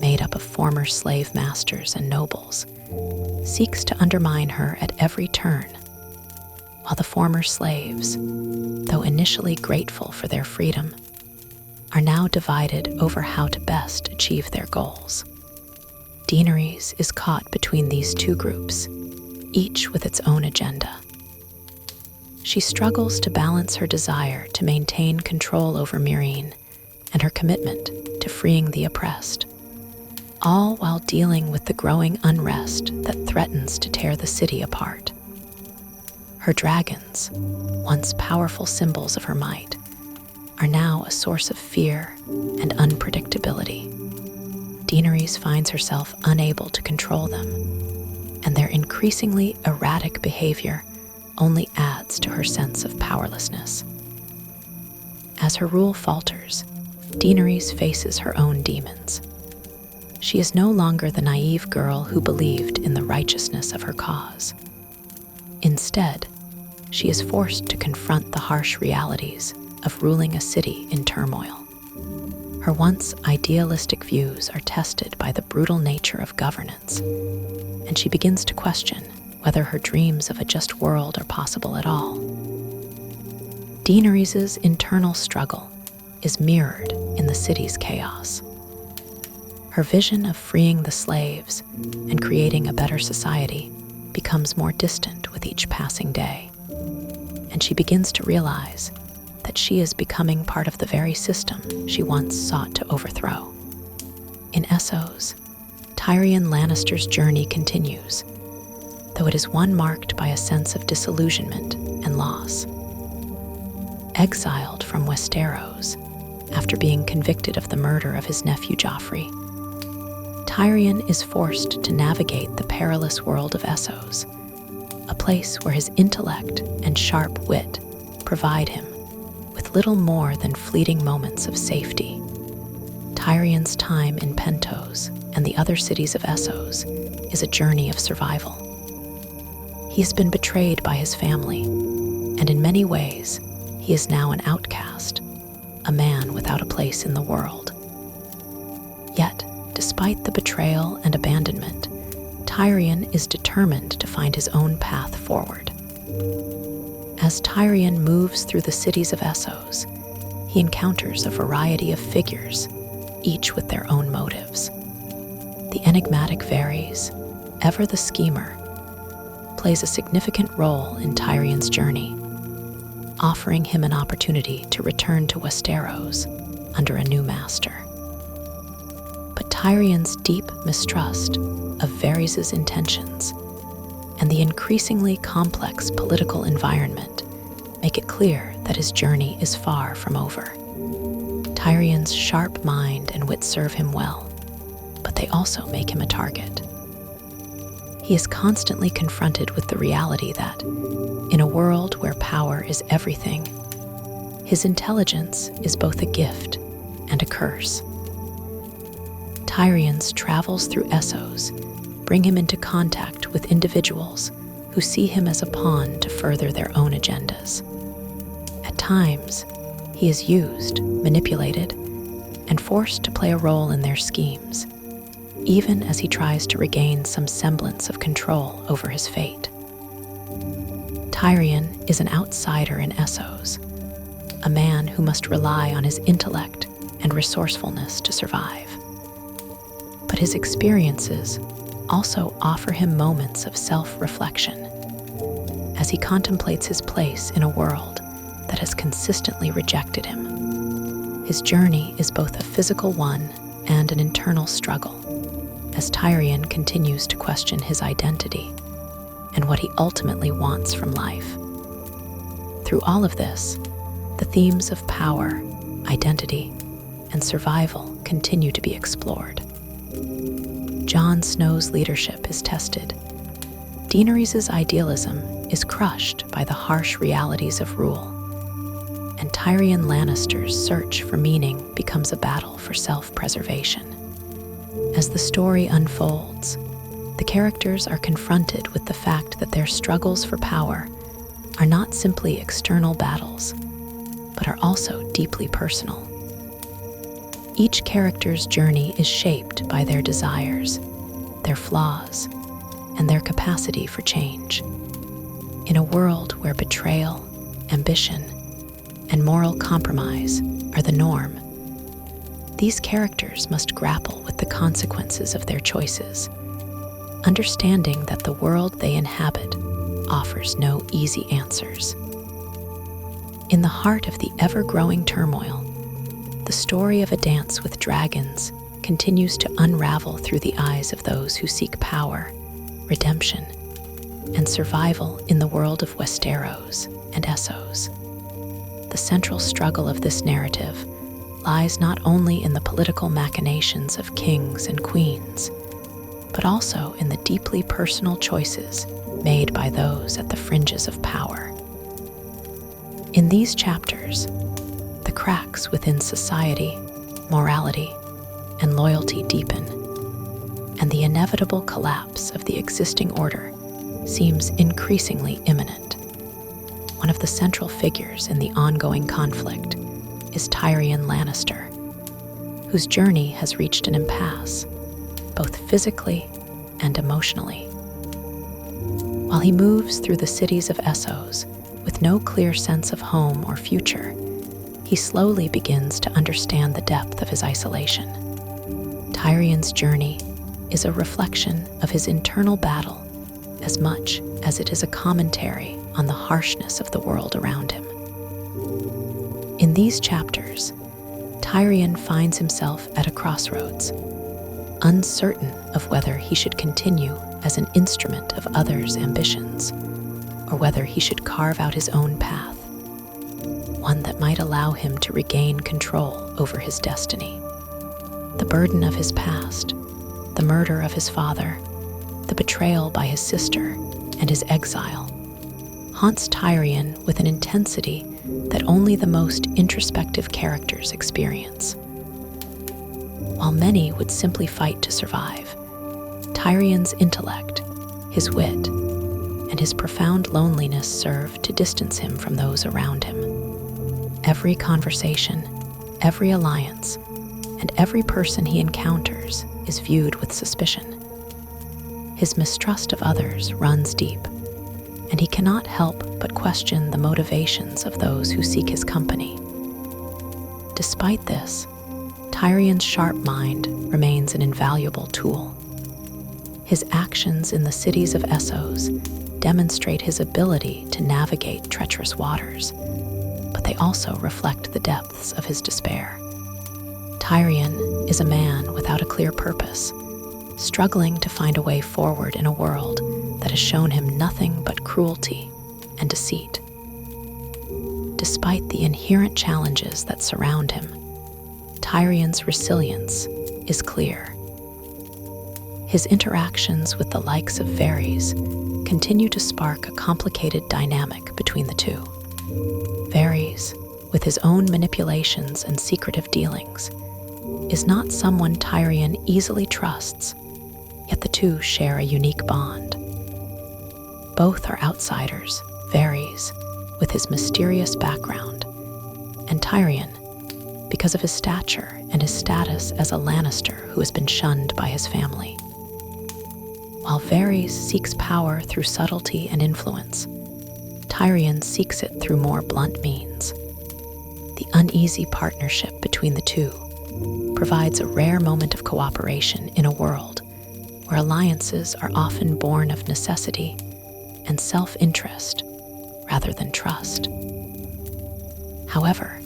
made up of former slave masters and nobles, seeks to undermine her at every turn, while the former slaves, though initially grateful for their freedom, are now divided over how to best achieve their goals. Daenerys is caught between these two groups, each with its own agenda. She struggles to balance her desire to maintain control over Meereen and her commitment to freeing the oppressed, all while dealing with the growing unrest that threatens to tear the city apart. Her dragons, once powerful symbols of her might, are now a source of fear and unpredictability. Daenerys finds herself unable to control them, and their increasingly erratic behavior only adds to her sense of powerlessness. As her rule falters, Daenerys faces her own demons. She is no longer the naive girl who believed in the righteousness of her cause. Instead, she is forced to confront the harsh realities of ruling a city in turmoil. Her once idealistic views are tested by the brutal nature of governance, and she begins to question whether her dreams of a just world are possible at all. Daenerys' internal struggle is mirrored in the city's chaos. Her vision of freeing the slaves and creating a better society becomes more distant with each passing day, and she begins to realize that she is becoming part of the very system she once sought to overthrow. In Essos, Tyrion Lannister's journey continues, though it is one marked by a sense of disillusionment and loss. Exiled from Westeros after being convicted of the murder of his nephew Joffrey, Tyrion is forced to navigate the perilous world of Essos, a place where his intellect and sharp wit provide him with little more than fleeting moments of safety. Tyrion's time in Pentos and the other cities of Essos is a journey of survival. He has been betrayed by his family, and in many ways, he is now an outcast, a man without a place in the world. Yet, despite the betrayal and abandonment, Tyrion is determined to find his own path forward. As Tyrion moves through the cities of Essos, he encounters a variety of figures, each with their own motives. The enigmatic Varys, ever the schemer, plays a significant role in Tyrion's journey, offering him an opportunity to return to Westeros under a new master. But Tyrion's deep mistrust of Varys' intentions and the increasingly complex political environment make it clear that his journey is far from over. Tyrion's sharp mind and wit serve him well, but they also make him a target. He is constantly confronted with the reality that, in a world where power is everything, his intelligence is both a gift and a curse. Tyrion's travels through Essos bring him into contact with individuals who see him as a pawn to further their own agendas. At times, he is used, manipulated, and forced to play a role in their schemes, even as he tries to regain some semblance of control over his fate. Tyrion is an outsider in Essos, a man who must rely on his intellect and resourcefulness to survive. But But his experiences also offer him moments of self-reflection as he contemplates his place in a world that has consistently rejected him. His journey is both a physical one and an internal struggle, as Tyrion continues to question his identity and what he ultimately wants from life. Through all of this, the themes of power, identity, and survival continue to be explored. Jon Snow's leadership is tested. Daenerys' idealism is crushed by the harsh realities of rule, and Tyrion Lannister's search for meaning becomes a battle for self-preservation. As the story unfolds, the characters are confronted with the fact that their struggles for power are not simply external battles, but are also deeply personal. Each character's journey is shaped by their desires, their flaws, and their capacity for change. In a world where betrayal, ambition, and moral compromise are the norm, these characters must grapple with the consequences of their choices, understanding that the world they inhabit offers no easy answers. In the heart of the ever-growing turmoil, the story of A Dance with Dragons continues to unravel through the eyes of those who seek power, redemption, and survival in the world of Westeros and Essos. The central struggle of this narrative lies not only in the political machinations of kings and queens, but also in the deeply personal choices made by those at the fringes of power. In these chapters, the cracks within society, morality, and loyalty deepen, and the inevitable collapse of the existing order seems increasingly imminent. One of the central figures in the ongoing conflict is Tyrion Lannister, whose journey has reached an impasse, both physically and emotionally. While he moves through the cities of Essos with no clear sense of home or future, he slowly begins to understand the depth of his isolation. Tyrion's journey is a reflection of his internal battle as much as it is a commentary on the harshness of the world around him. In these chapters, Tyrion finds himself at a crossroads, uncertain of whether he should continue as an instrument of others' ambitions, or whether he should carve out his own path, one that might allow him to regain control over his destiny. The burden of his past, the murder of his father, the betrayal by his sister, and his exile, haunts Tyrion with an intensity that only the most introspective characters experience. While many would simply fight to survive, Tyrion's intellect, his wit, and his profound loneliness serve to distance him from those around him. Every conversation, every alliance, and every person he encounters is viewed with suspicion. His mistrust of others runs deep, and he cannot help but question the motivations of those who seek his company. Despite this, Tyrion's sharp mind remains an invaluable tool. His actions in the cities of Essos demonstrate his ability to navigate treacherous waters, but they also reflect the depths of his despair. Tyrion is a man without a clear purpose, struggling to find a way forward in a world that has shown him nothing but cruelty and deceit. Despite the inherent challenges that surround him, Tyrion's resilience is clear. His interactions with the likes of Varys continue to spark a complicated dynamic between the two. Varys, with his own manipulations and secretive dealings, is not someone Tyrion easily trusts, yet the two share a unique bond. Both are outsiders, Varys, with his mysterious background, and Tyrion, because of his stature and his status as a Lannister who has been shunned by his family. While Varys seeks power through subtlety and influence, Tyrion seeks it through more blunt means. The uneasy partnership between the two provides a rare moment of cooperation in a world where alliances are often born of necessity and self-interest rather than trust. However,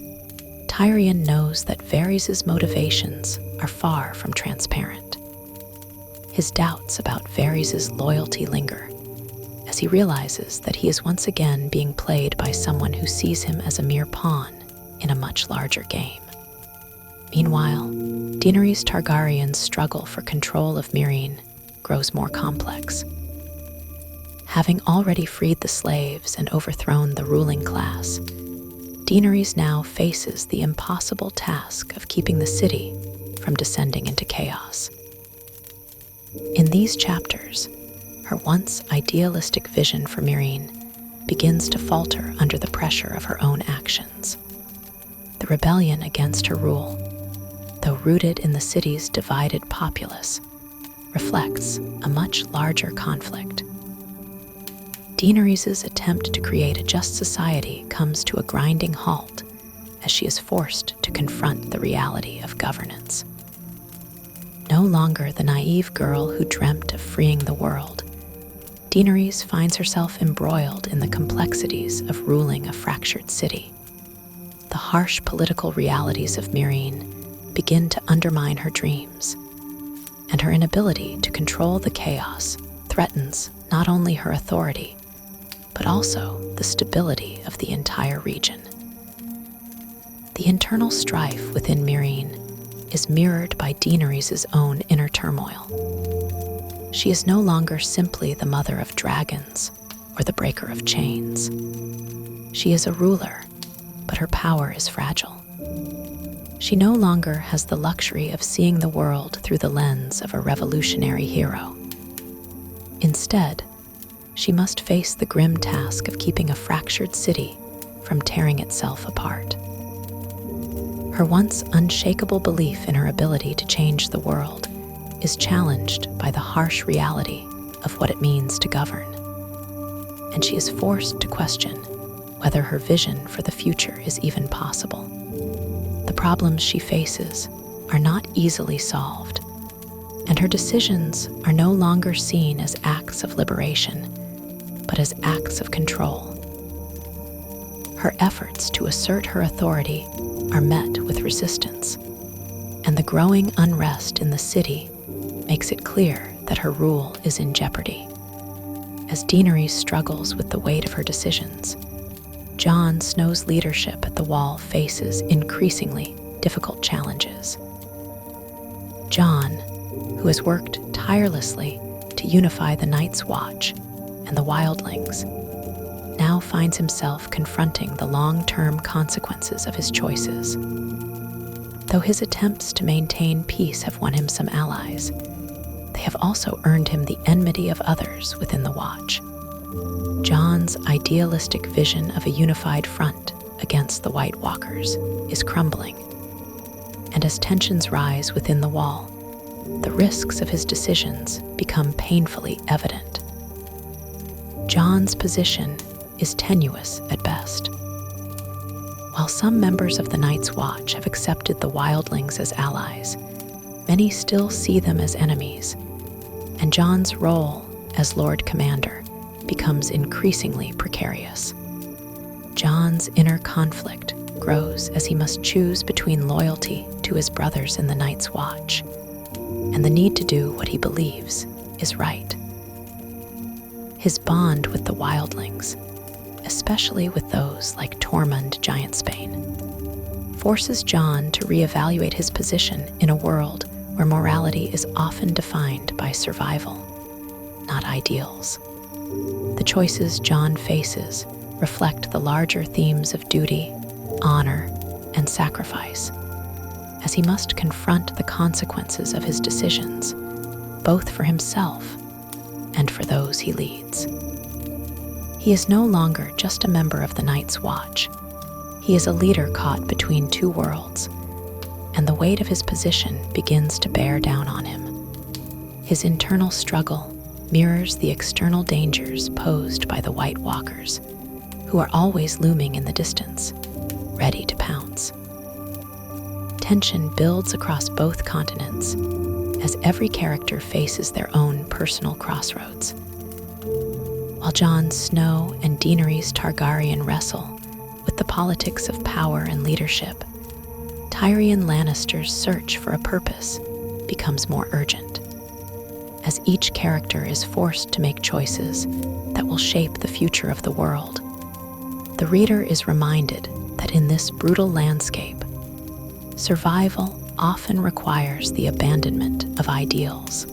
Tyrion knows that Varys' motivations are far from transparent. His doubts about Varys' loyalty linger as he realizes that he is once again being played by someone who sees him as a mere pawn in a much larger game. Meanwhile, Daenerys Targaryen's struggle for control of Meereen grows more complex. Having already freed the slaves and overthrown the ruling class, Daenerys now faces the impossible task of keeping the city from descending into chaos. In these chapters, her once idealistic vision for Meereen begins to falter under the pressure of her own actions. The rebellion against her rule, though rooted in the city's divided populace, reflects a much larger conflict. Daenerys' attempt to create a just society comes to a grinding halt as she is forced to confront the reality of governance. No longer the naive girl who dreamt of freeing the world, Daenerys finds herself embroiled in the complexities of ruling a fractured city. The harsh political realities of Meereen begin to undermine her dreams, and her inability to control the chaos threatens not only her authority, but also the stability of the entire region. The internal strife within Meereen is mirrored by Daenerys' own inner turmoil. She is no longer simply the mother of dragons or the breaker of chains. She is a ruler, but her power is fragile. She no longer has the luxury of seeing the world through the lens of a revolutionary hero. Instead, she must face the grim task of keeping a fractured city from tearing itself apart. Her once unshakable belief in her ability to change the world is challenged by the harsh reality of what it means to govern, and she is forced to question whether her vision for the future is even possible. The problems she faces are not easily solved, and her decisions are no longer seen as acts of liberation, but as acts of control. Her efforts to assert her authority are met with resistance, and the growing unrest in the city makes it clear that her rule is in jeopardy. As Daenerys struggles with the weight of her decisions, Jon Snow's leadership at the Wall faces increasingly difficult challenges. Jon, who has worked tirelessly to unify the Night's Watch and the wildlings, now finds himself confronting the long-term consequences of his choices. Though his attempts to maintain peace have won him some allies, they have also earned him the enmity of others within the Watch. Jon's idealistic vision of a unified front against the White Walkers is crumbling, and as tensions rise within the Wall, the risks of his decisions become painfully evident. Jon's position is tenuous at best. While some members of the Night's Watch have accepted the wildlings as allies, many still see them as enemies, and Jon's role as Lord Commander becomes increasingly precarious. Jon's inner conflict grows as he must choose between loyalty to his brothers in the Night's Watch and the need to do what he believes is right. His bond with the wildlings, especially with those like Tormund Giantsbane, forces Jon to reevaluate his position in a world where morality is often defined by survival, not ideals. The choices Jon faces reflect the larger themes of duty, honor, and sacrifice, as he must confront the consequences of his decisions, both for himself and for those he leads. He is no longer just a member of the Night's Watch. He is a leader caught between two worlds, and the weight of his position begins to bear down on him. His internal struggle mirrors the external dangers posed by the White Walkers, who are always looming in the distance, ready to pounce. tension builds across both continents as every character faces their own personal crossroads. While Jon Snow and Daenerys Targaryen wrestle with the politics of power and leadership, Tyrion Lannister's search for a purpose becomes more urgent. As each character is forced to make choices that will shape the future of the world, the reader is reminded that in this brutal landscape, survival often requires the abandonment of ideals.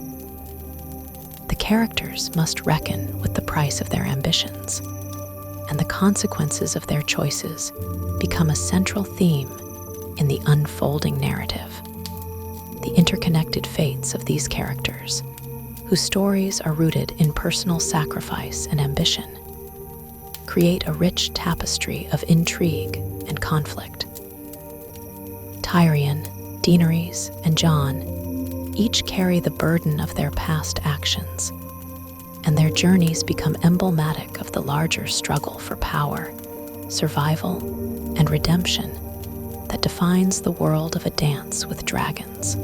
The characters must reckon with the price of their ambitions, and the consequences of their choices become a central theme in the unfolding narrative. The interconnected fates of these characters, whose stories are rooted in personal sacrifice and ambition, create a rich tapestry of intrigue and conflict. Tyrion, Daenerys, and Jon each carry the burden of their past actions, and their journeys become emblematic of the larger struggle for power, survival, and redemption that defines the world of A Dance with Dragons.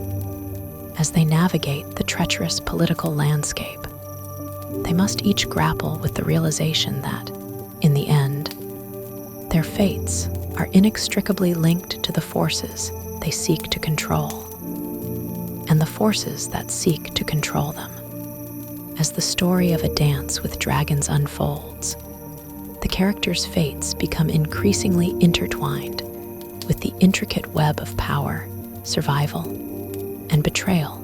As they navigate the treacherous political landscape, they must each grapple with the realization that, in the end, their fates are inextricably linked to the forces they seek to control, and the forces that seek to control them. As the story of A Dance with Dragons unfolds, the characters' fates become increasingly intertwined with the intricate web of power, survival, and betrayal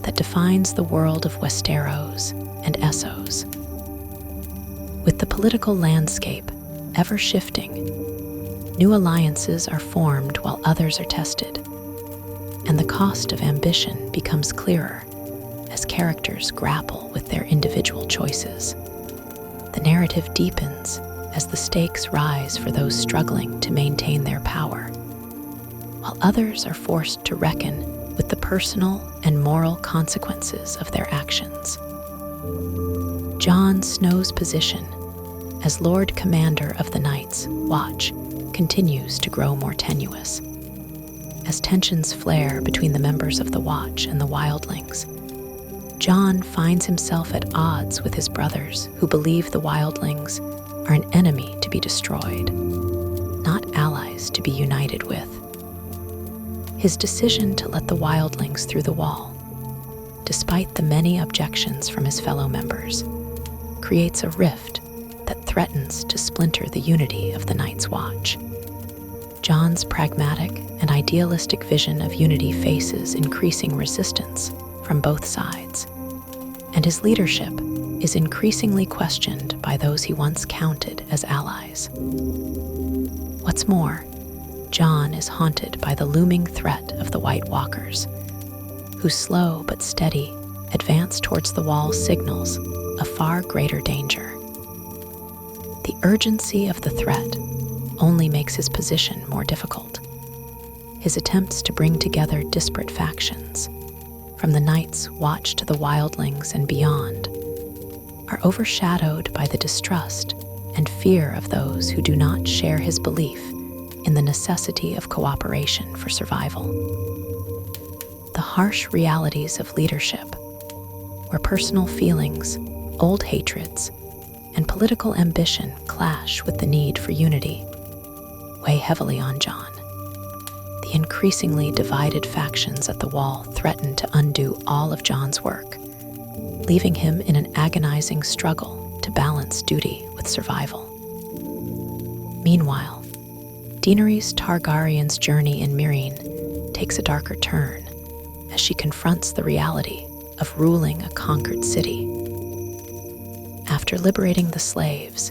that defines the world of Westeros and Essos. With the political landscape ever shifting, new alliances are formed while others are tested, and the cost of ambition becomes clearer as characters grapple with their individual choices. The narrative deepens as the stakes rise for those struggling to maintain their power, while others are forced to reckon with the personal and moral consequences of their actions. Jon Snow's position as Lord Commander of the Night's Watch continues to grow more tenuous. As tensions flare between the members of the Watch and the wildlings, Jon finds himself at odds with his brothers who believe the wildlings are an enemy to be destroyed, not allies to be united with. His decision to let the wildlings through the wall, despite the many objections from his fellow members, creates a rift that threatens to splinter the unity of the Night's Watch. Jon's pragmatic and idealistic vision of unity faces increasing resistance from both sides, and his leadership is increasingly questioned by those he once counted as allies. What's more, Jon is haunted by the looming threat of the White Walkers, whose slow but steady advance towards the wall signals a far greater danger. The urgency of the threat only makes his position more difficult. His attempts to bring together disparate factions, from the Night's Watch to the wildlings and beyond, are overshadowed by the distrust and fear of those who do not share his belief in the necessity of cooperation for survival. The harsh realities of leadership, where personal feelings, old hatreds, and political ambition clash with the need for unity, weigh heavily on Jon. The increasingly divided factions at the Wall threaten to undo all of Jon's work, leaving him in an agonizing struggle to balance duty with survival. Meanwhile, Daenerys Targaryen's journey in Meereen takes a darker turn as she confronts the reality of ruling a conquered city. After liberating the slaves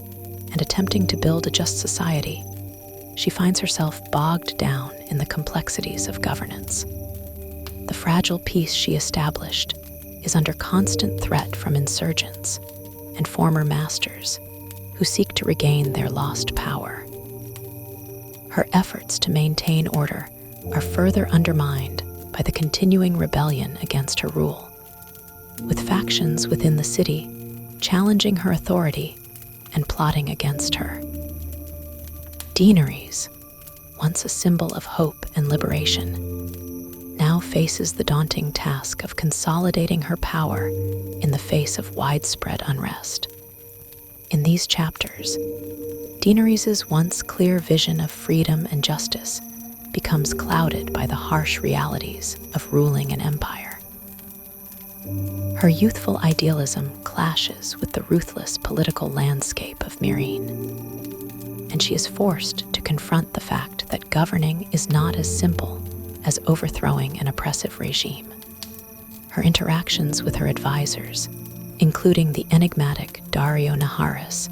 and attempting to build a just society, she finds herself bogged down in the complexities of governance. The fragile peace she established is under constant threat from insurgents and former masters who seek to regain their lost power. Her efforts to maintain order are further undermined by the continuing rebellion against her rule, with factions within the city challenging her authority and plotting against her. Daenerys, once a symbol of hope and liberation, now faces the daunting task of consolidating her power in the face of widespread unrest. In these chapters, Daenerys' once clear vision of freedom and justice becomes clouded by the harsh realities of ruling an empire. Her youthful idealism clashes with the ruthless political landscape of Meereen, and she is forced to confront the fact that governing is not as simple as overthrowing an oppressive regime. Her interactions with her advisors, including the enigmatic Daario Naharis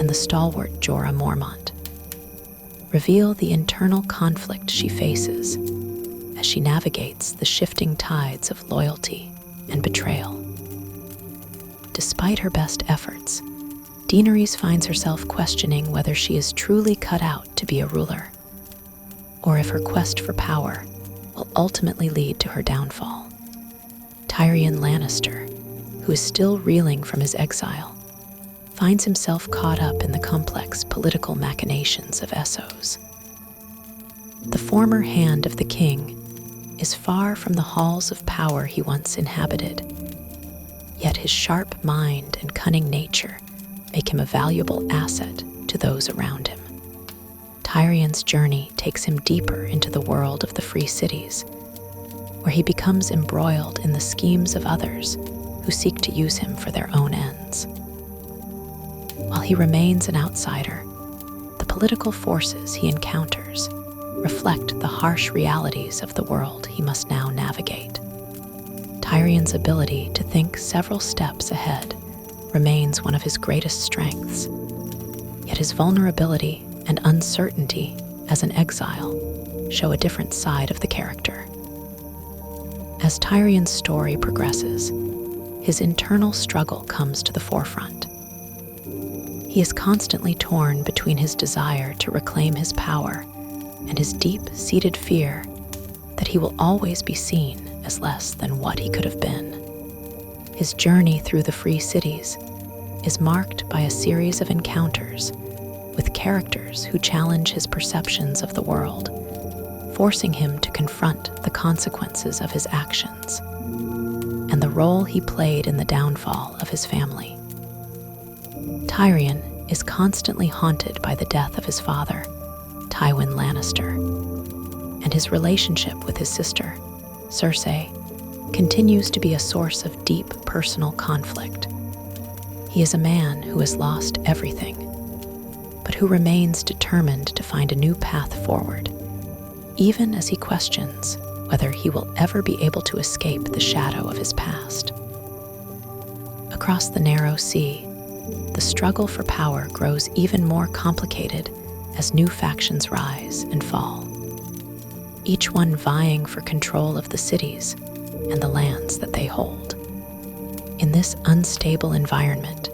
and the stalwart Jorah Mormont, reveal the internal conflict she faces as she navigates the shifting tides of loyalty and betrayal. Despite her best efforts, Daenerys finds herself questioning whether she is truly cut out to be a ruler, or if her quest for power will ultimately lead to her downfall. Tyrion Lannister, who is still reeling from his exile, finds himself caught up in the complex political machinations of Essos. The former hand of the king is far from the halls of power he once inhabited, yet his sharp mind and cunning nature make him a valuable asset to those around him. Tyrion's journey takes him deeper into the world of the free cities, where he becomes embroiled in the schemes of others who seek to use him for their own ends. While he remains an outsider, the political forces he encounters reflect the harsh realities of the world he must now navigate. Tyrion's ability to think several steps ahead remains one of his greatest strengths, yet his vulnerability and uncertainty as an exile show a different side of the character. As Tyrion's story progresses, his internal struggle comes to the forefront. He is constantly torn between his desire to reclaim his power and his deep-seated fear that he will always be seen as less than what he could have been. His journey through the free cities is marked by a series of encounters with characters who challenge his perceptions of the world, forcing him to confront the consequences of his actions and the role he played in the downfall of his family. Tyrion is constantly haunted by the death of his father, Tywin Lannister, and his relationship with his sister, Cersei, continues to be a source of deep personal conflict. He is a man who has lost everything, but who remains determined to find a new path forward, even as he questions whether he will ever be able to escape the shadow of his past. Across the narrow sea, the struggle for power grows even more complicated as new factions rise and fall, each one vying for control of the cities and the lands that they hold. In this unstable environment,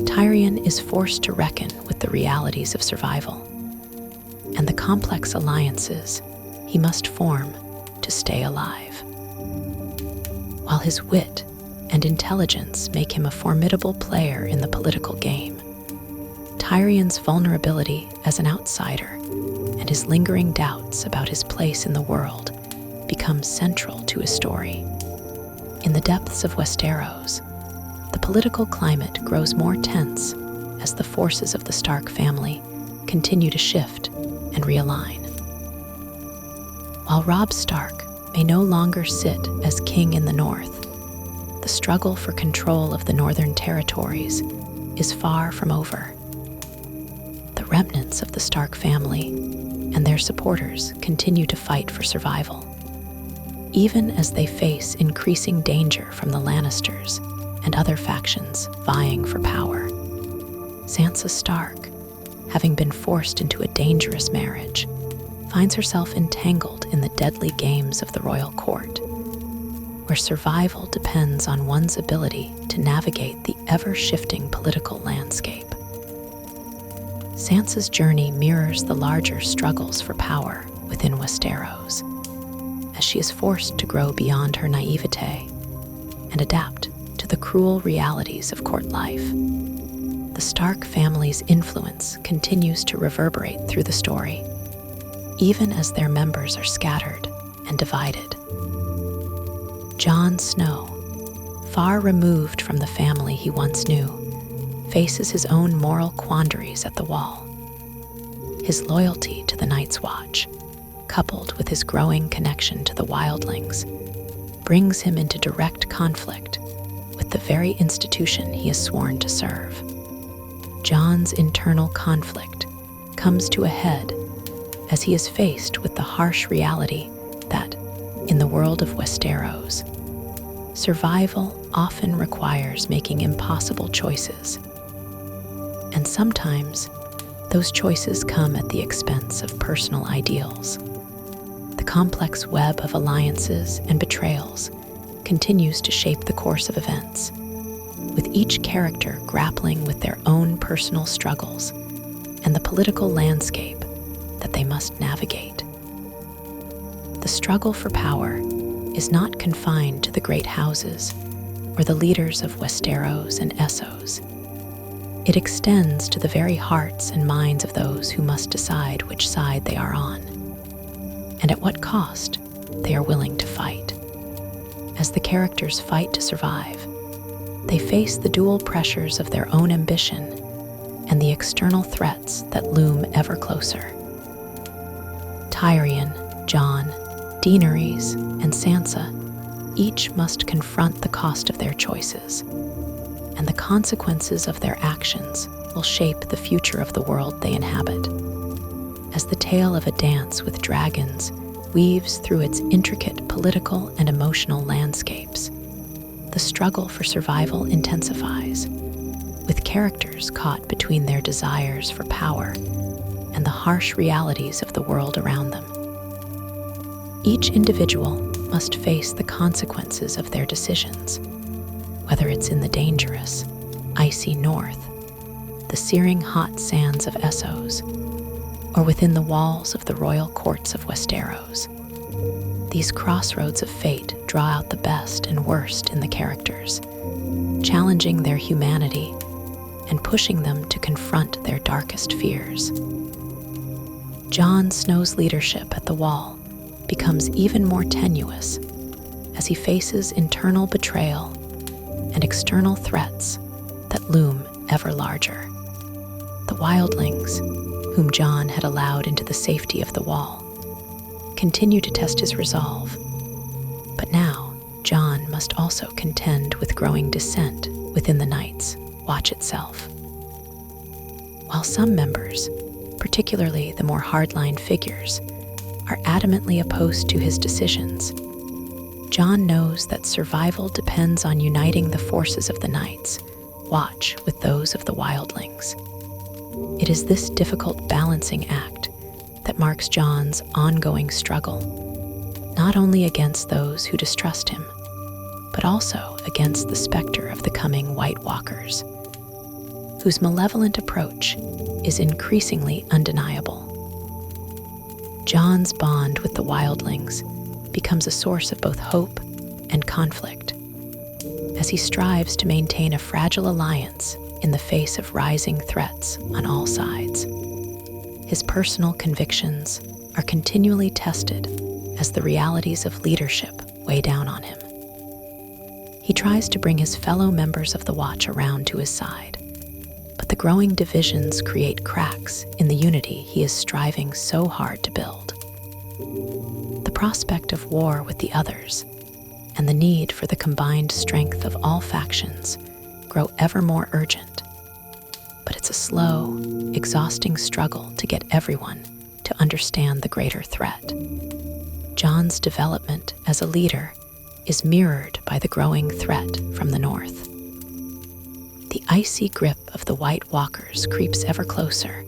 Tyrion is forced to reckon with the realities of survival and the complex alliances he must form to stay alive. While his wit and intelligence make him a formidable player in the political game, Tyrion's vulnerability as an outsider and his lingering doubts about his place in the world become central to his story. In the depths of Westeros, the political climate grows more tense as the forces of the Stark family continue to shift and realign. While Robb Stark may no longer sit as king in the north, the struggle for control of the northern territories is far from over. The remnants of the Stark family and their supporters continue to fight for survival, even as they face increasing danger from the Lannisters and other factions vying for power. Sansa Stark, having been forced into a dangerous marriage, finds herself entangled in the deadly games of the royal court, where survival depends on one's ability to navigate the ever-shifting political landscape. Sansa's journey mirrors the larger struggles for power within Westeros, as she is forced to grow beyond her naivete and adapt to the cruel realities of court life. The Stark family's influence continues to reverberate through the story, even as their members are scattered and divided. Jon Snow, far removed from the family he once knew, faces his own moral quandaries at the Wall. His loyalty to the Night's Watch, coupled with his growing connection to the wildlings, brings him into direct conflict with the very institution he is sworn to serve. Jon's internal conflict comes to a head as he is faced with the harsh reality that, in the world of Westeros, survival often requires making impossible choices. And sometimes, those choices come at the expense of personal ideals. The complex web of alliances and betrayals continues to shape the course of events, with each character grappling with their own personal struggles and the political landscape that they must navigate. The struggle for power is not confined to the great houses or the leaders of Westeros and Essos. It extends to the very hearts and minds of those who must decide which side they are on, and at what cost they are willing to fight. As the characters fight to survive, they face the dual pressures of their own ambition and the external threats that loom ever closer. Tyrion, Jon, Daenerys, and Sansa each must confront the cost of their choices, and the consequences of their actions will shape the future of the world they inhabit. As the tale of a dance with dragons weaves through its intricate political and emotional landscapes, the struggle for survival intensifies, with characters caught between their desires for power and the harsh realities of the world around them. Each individual must face the consequences of their decisions, whether it's in the dangerous, icy north, the searing hot sands of Essos, or within the walls of the royal courts of Westeros. These crossroads of fate draw out the best and worst in the characters, challenging their humanity and pushing them to confront their darkest fears. Jon Snow's leadership at the Wall becomes even more tenuous as he faces internal betrayal and external threats that loom ever larger. The wildlings, whom Jon had allowed into the safety of the Wall, continue to test his resolve. But now, Jon must also contend with growing dissent within the Night's Watch itself. While some members, particularly the more hardline figures, are adamantly opposed to his decisions, Jon knows that survival depends on uniting the forces of the Night's Watch with those of the wildlings. It is this difficult balancing act that marks Jon's ongoing struggle, not only against those who distrust him, but also against the specter of the coming White Walkers, whose malevolent approach is increasingly undeniable. Jon's bond with the wildlings becomes a source of both hope and conflict, as he strives to maintain a fragile alliance in the face of rising threats on all sides. His personal convictions are continually tested as the realities of leadership weigh down on him. He tries to bring his fellow members of the Watch around to his side, but the growing divisions create cracks in the unity he is striving so hard to build. The prospect of war with the others and the need for the combined strength of all factions grow ever more urgent, but it's a slow, exhausting struggle to get everyone to understand the greater threat. Jon's development as a leader is mirrored by the growing threat from the north. The icy grip of the White Walkers creeps ever closer,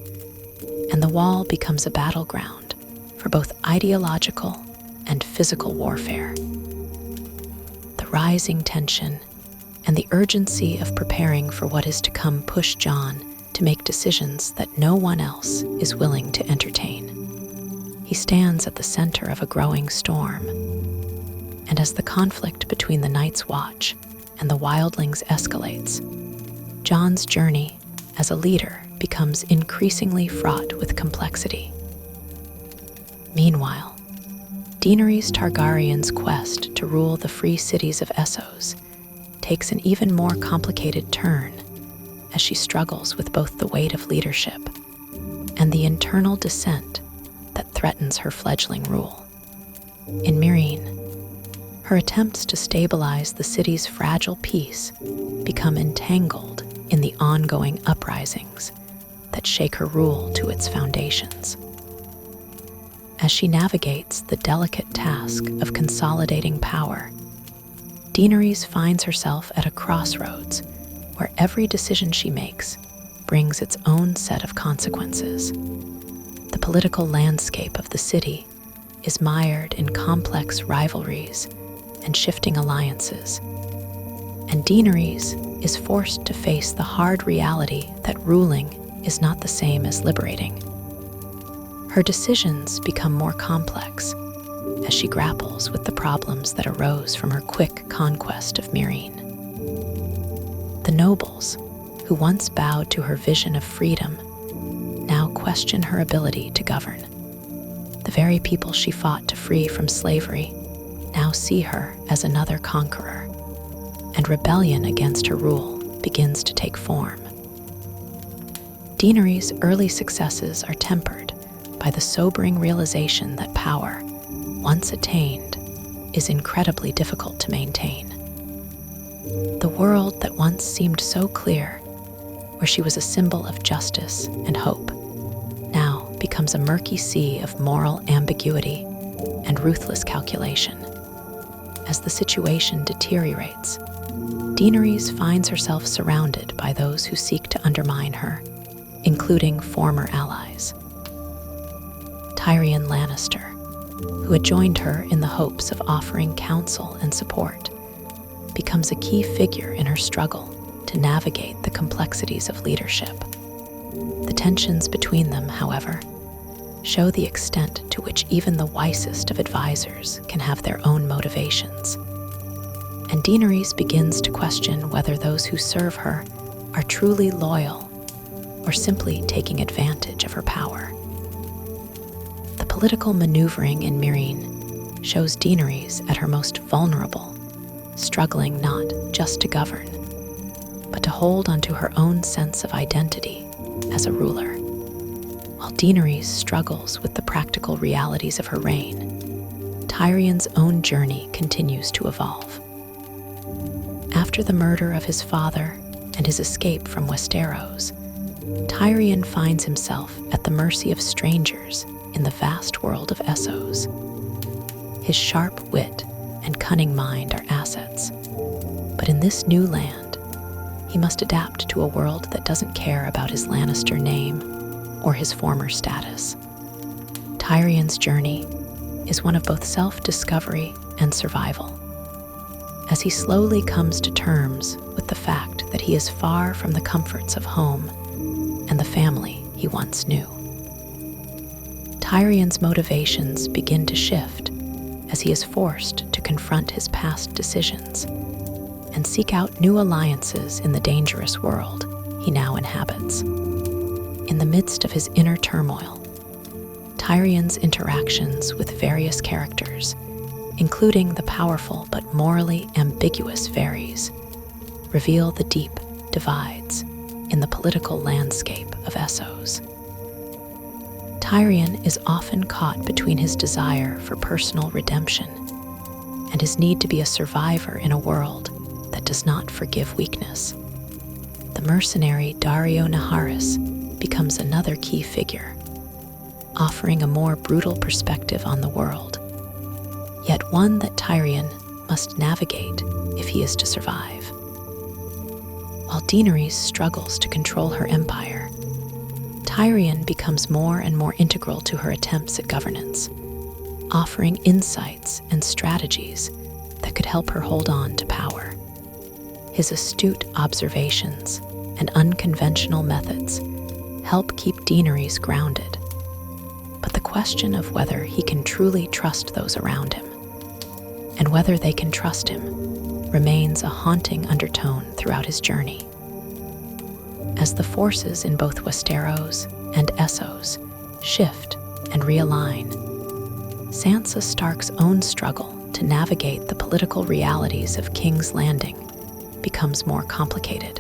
and the Wall becomes a battleground for both ideological and physical warfare. The rising tension and the urgency of preparing for what is to come push Jon to make decisions that no one else is willing to entertain. He stands at the center of a growing storm, and as the conflict between the Night's Watch and the wildlings escalates, Jon's journey as a leader becomes increasingly fraught with complexity. Meanwhile, Daenerys Targaryen's quest to rule the free cities of Essos takes an even more complicated turn as she struggles with both the weight of leadership and the internal dissent that threatens her fledgling rule. In Meereen, her attempts to stabilize the city's fragile peace become entangled in the ongoing uprisings that shake her rule to its foundations. As she navigates the delicate task of consolidating power, Daenerys finds herself at a crossroads where every decision she makes brings its own set of consequences. The political landscape of the city is mired in complex rivalries and shifting alliances, and Daenerys is forced to face the hard reality that ruling is not the same as liberating. Her decisions become more complex as she grapples with the problems that arose from her quick conquest of Meereen. The nobles, who once bowed to her vision of freedom, now question her ability to govern. The very people she fought to free from slavery now see her as another conqueror, and rebellion against her rule begins to take form. Daenerys' early successes are tempered by the sobering realization that power, once attained, is incredibly difficult to maintain. The world that once seemed so clear, where she was a symbol of justice and hope, now becomes a murky sea of moral ambiguity and ruthless calculation. As the situation deteriorates, Daenerys finds herself surrounded by those who seek to undermine her, including former allies. Tyrion Lannister, who had joined her in the hopes of offering counsel and support, becomes a key figure in her struggle to navigate the complexities of leadership. The tensions between them, however, show the extent to which even the wisest of advisors can have their own motivations. And Daenerys begins to question whether those who serve her are truly loyal or simply taking advantage of her power. The political maneuvering in Meereen shows Daenerys at her most vulnerable, struggling not just to govern, but to hold onto her own sense of identity as a ruler. While Daenerys struggles with the practical realities of her reign, Tyrion's own journey continues to evolve. After the murder of his father and his escape from Westeros, Tyrion finds himself at the mercy of strangers in the vast world of Essos. His sharp wit and cunning mind are assets, but in this new land, he must adapt to a world that doesn't care about his Lannister name or his former status. Tyrion's journey is one of both self-discovery and survival, as he slowly comes to terms with the fact that he is far from the comforts of home and the family he once knew. Tyrion's motivations begin to shift as he is forced to confront his past decisions and seek out new alliances in the dangerous world he now inhabits. In the midst of his inner turmoil, Tyrion's interactions with various characters, including the powerful but morally ambiguous Varys, reveal the deep divides in the political landscape of Essos. Tyrion is often caught between his desire for personal redemption and his need to be a survivor in a world that does not forgive weakness. The mercenary Daario Naharis becomes another key figure, offering a more brutal perspective on the world, yet one that Tyrion must navigate if he is to survive. While Daenerys struggles to control her empire, Tyrion becomes more and more integral to her attempts at governance, offering insights and strategies that could help her hold on to power. His astute observations and unconventional methods help keep Daenerys grounded, but the question of whether he can truly trust those around him, and whether they can trust him, remains a haunting undertone throughout his journey. As the forces in both Westeros and Essos shift and realign, Sansa Stark's own struggle to navigate the political realities of King's Landing becomes more complicated.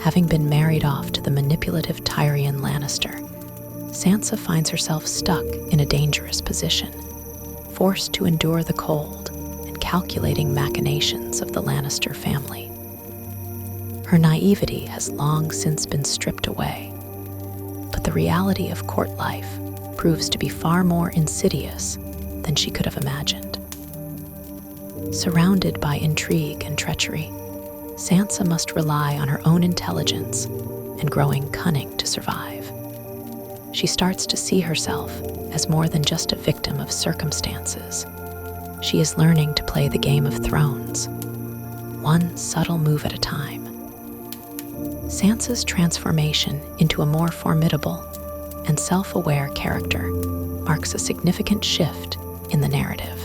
Having been married off to the manipulative Tyrion Lannister, Sansa finds herself stuck in a dangerous position, forced to endure the cold and calculating machinations of the Lannister family. Her naivety has long since been stripped away, but the reality of court life proves to be far more insidious than she could have imagined. Surrounded by intrigue and treachery, Sansa must rely on her own intelligence and growing cunning to survive. She starts to see herself as more than just a victim of circumstances. She is learning to play the Game of Thrones, one subtle move at a time. Sansa's transformation into a more formidable and self-aware character marks a significant shift in the narrative.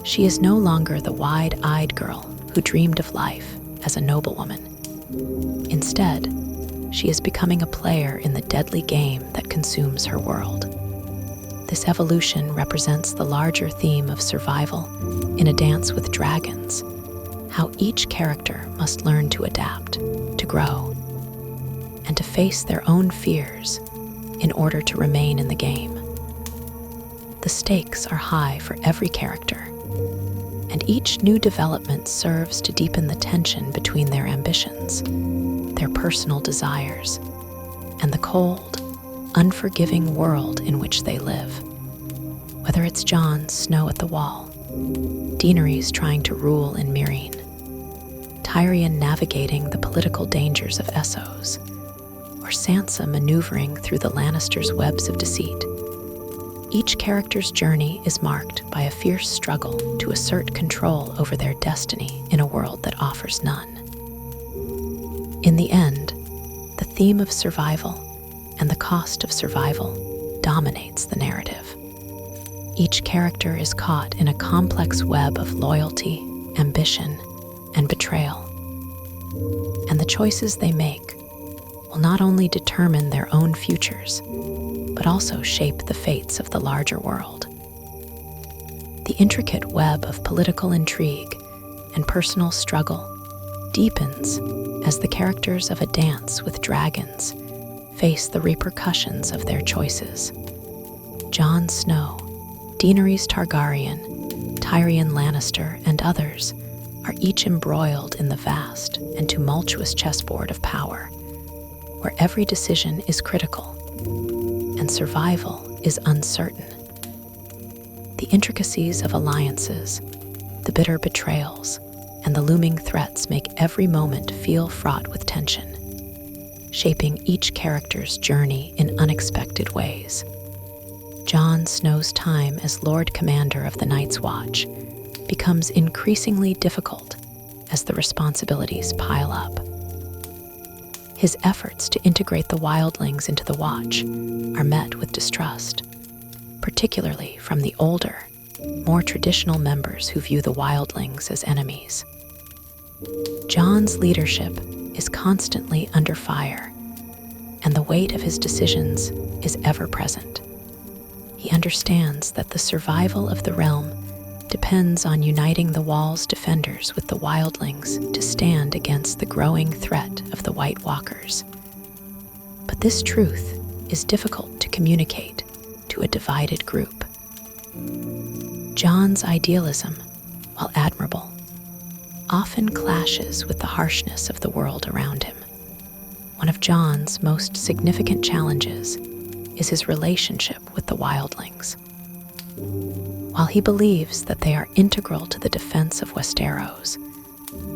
She is no longer the wide-eyed girl who dreamed of life as a noblewoman. Instead, she is becoming a player in the deadly game that consumes her world. This evolution represents the larger theme of survival in A Dance with Dragons, how each character must learn to adapt, to grow, and to face their own fears in order to remain in the game. The stakes are high for every character, and each new development serves to deepen the tension between their ambitions, their personal desires, and the cold, unforgiving world in which they live. Whether it's Jon Snow at the Wall, Daenerys trying to rule in Meereen, Tyrion navigating the political dangers of Essos, or Sansa maneuvering through the Lannisters' webs of deceit, each character's journey is marked by a fierce struggle to assert control over their destiny in a world that offers none. In the end, the theme of survival and the cost of survival dominates the narrative. Each character is caught in a complex web of loyalty, ambition, and betrayal. And the choices they make will not only determine their own futures, but also shape the fates of the larger world. The intricate web of political intrigue and personal struggle deepens as the characters of A Dance with Dragons face the repercussions of their choices. Jon Snow, Daenerys Targaryen, Tyrion Lannister, and others are each embroiled in the vast and tumultuous chessboard of power, where every decision is critical and survival is uncertain. The intricacies of alliances, the bitter betrayals, and the looming threats make every moment feel fraught with tension, shaping each character's journey in unexpected ways. Jon Snow's time as Lord Commander of the Night's Watch becomes increasingly difficult as the responsibilities pile up. His efforts to integrate the wildlings into the Watch are met with distrust, particularly from the older, more traditional members who view the wildlings as enemies. Jon's leadership is constantly under fire, and the weight of his decisions is ever present. He understands that the survival of the realm depends on uniting the Wall's defenders with the wildlings to stand against the growing threat of the White Walkers. But this truth is difficult to communicate to a divided group. Jon's idealism, while admirable, often clashes with the harshness of the world around him. One of Jon's most significant challenges is his relationship with the wildlings. While he believes that they are integral to the defense of Westeros,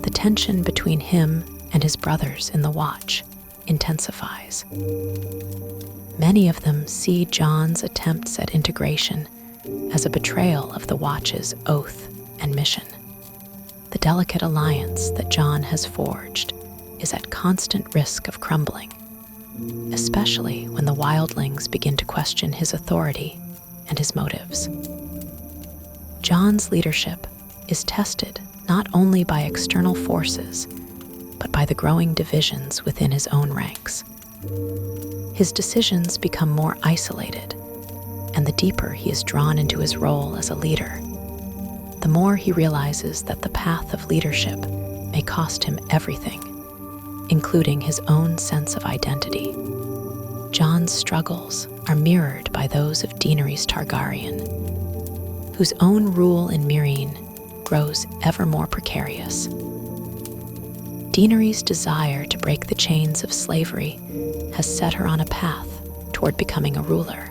the tension between him and his brothers in the Watch intensifies. Many of them see Jon's attempts at integration as a betrayal of the Watch's oath and mission. The delicate alliance that Jon has forged is at constant risk of crumbling, especially when the wildlings begin to question his authority and his motives. Jon's leadership is tested not only by external forces, but by the growing divisions within his own ranks. His decisions become more isolated, and the deeper he is drawn into his role as a leader, the more he realizes that the path of leadership may cost him everything, including his own sense of identity. Jon's struggles are mirrored by those of Daenerys Targaryen, whose own rule in Meereen grows ever more precarious. Daenerys' desire to break the chains of slavery has set her on a path toward becoming a ruler,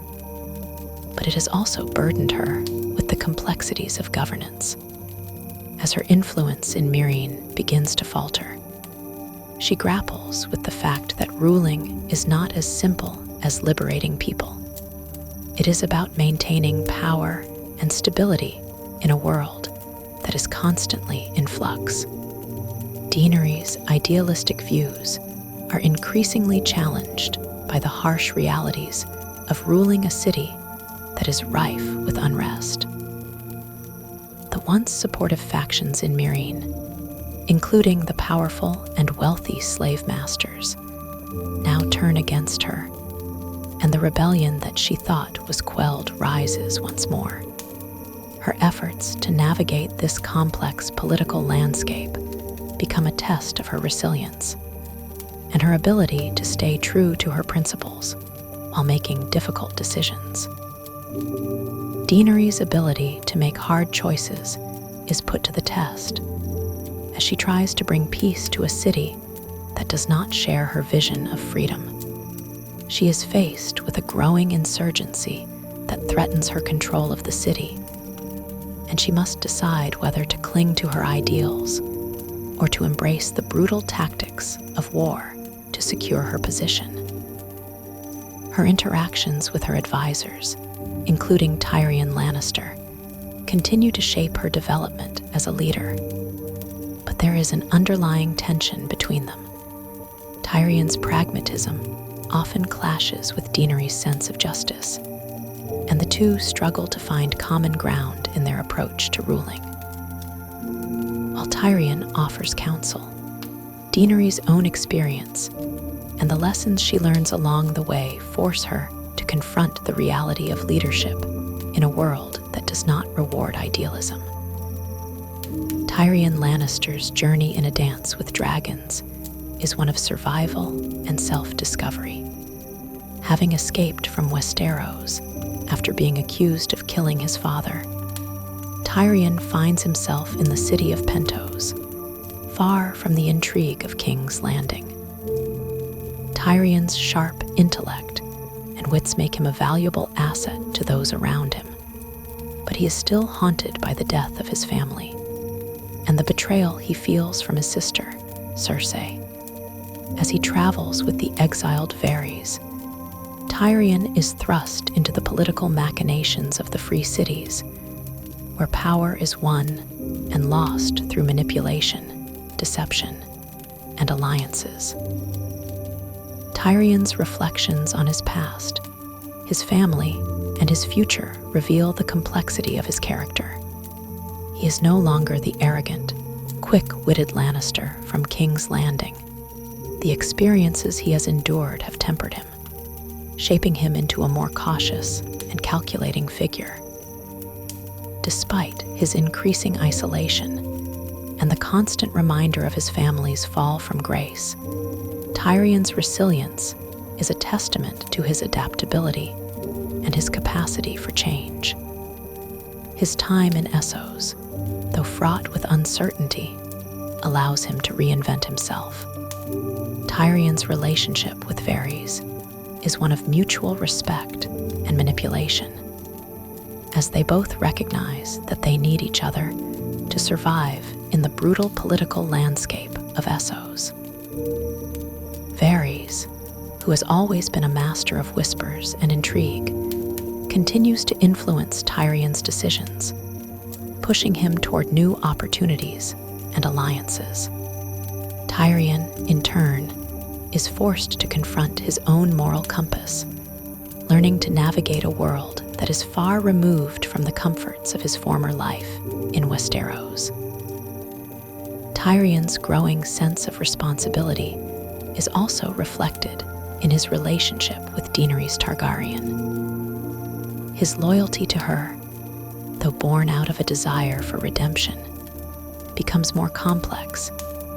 but it has also burdened her with the complexities of governance. As her influence in Meereen begins to falter, she grapples with the fact that ruling is not as simple as liberating people. It is about maintaining power and stability in a world that is constantly in flux. Daenerys' idealistic views are increasingly challenged by the harsh realities of ruling a city that is rife with unrest. The once supportive factions in Meereen, including the powerful and wealthy slave masters, now turn against her, and the rebellion that she thought was quelled rises once more. Her efforts to navigate this complex political landscape become a test of her resilience and her ability to stay true to her principles while making difficult decisions. Daenerys' ability to make hard choices is put to the test as she tries to bring peace to a city that does not share her vision of freedom. She is faced with a growing insurgency that threatens her control of the city, and she must decide whether to cling to her ideals or to embrace the brutal tactics of war to secure her position. Her interactions with her advisors, including Tyrion Lannister, continue to shape her development as a leader, but there is an underlying tension between them. Tyrion's pragmatism often clashes with Daenerys' sense of justice, and the two struggle to find common ground in their approach to ruling. While Tyrion offers counsel, Daenerys' own experience and the lessons she learns along the way force her to confront the reality of leadership in a world that does not reward idealism. Tyrion Lannister's journey in A Dance with Dragons is one of survival and self-discovery. Having escaped from Westeros after being accused of killing his father, Tyrion finds himself in the city of Pentos, far from the intrigue of King's Landing. Tyrion's sharp intellect and wits make him a valuable asset to those around him, but he is still haunted by the death of his family and the betrayal he feels from his sister, Cersei. As he travels with the exiled Varys, Tyrion is thrust into the political machinations of the free cities, where power is won and lost through manipulation, deception, and alliances. Tyrion's reflections on his past, his family, and his future reveal the complexity of his character. He is no longer the arrogant, quick-witted Lannister from King's Landing. The experiences he has endured have tempered him, shaping him into a more cautious and calculating figure. Despite his increasing isolation and the constant reminder of his family's fall from grace, Tyrion's resilience is a testament to his adaptability and his capacity for change. His time in Essos, though fraught with uncertainty, allows him to reinvent himself. Tyrion's relationship with Varys is one of mutual respect and manipulation, as they both recognize that they need each other to survive in the brutal political landscape of Essos. Varys, who has always been a master of whispers and intrigue, continues to influence Tyrion's decisions, pushing him toward new opportunities and alliances. Tyrion, in turn, is forced to confront his own moral compass, learning to navigate a world that is far removed from the comforts of his former life in Westeros. Tyrion's growing sense of responsibility is also reflected in his relationship with Daenerys Targaryen. His loyalty to her, though born out of a desire for redemption, becomes more complex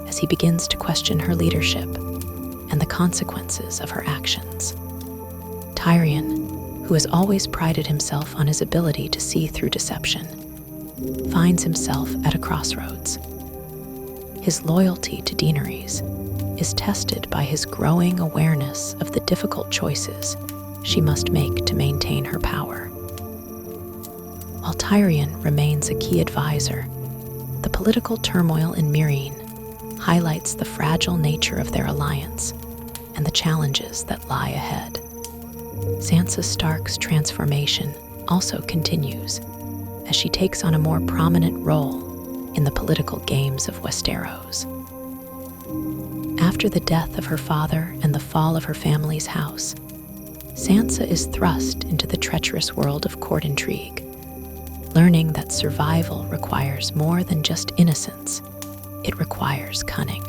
as he begins to question her leadership and the consequences of her actions. Tyrion, who has always prided himself on his ability to see through deception, finds himself at a crossroads. His loyalty to Daenerys is tested by his growing awareness of the difficult choices she must make to maintain her power. While Tyrion remains a key advisor, the political turmoil in Meereen highlights the fragile nature of their alliance and the challenges that lie ahead. Sansa Stark's transformation also continues as she takes on a more prominent role in the political games of Westeros. After the death of her father and the fall of her family's house, Sansa is thrust into the treacherous world of court intrigue, learning that survival requires more than just innocence. It requires cunning.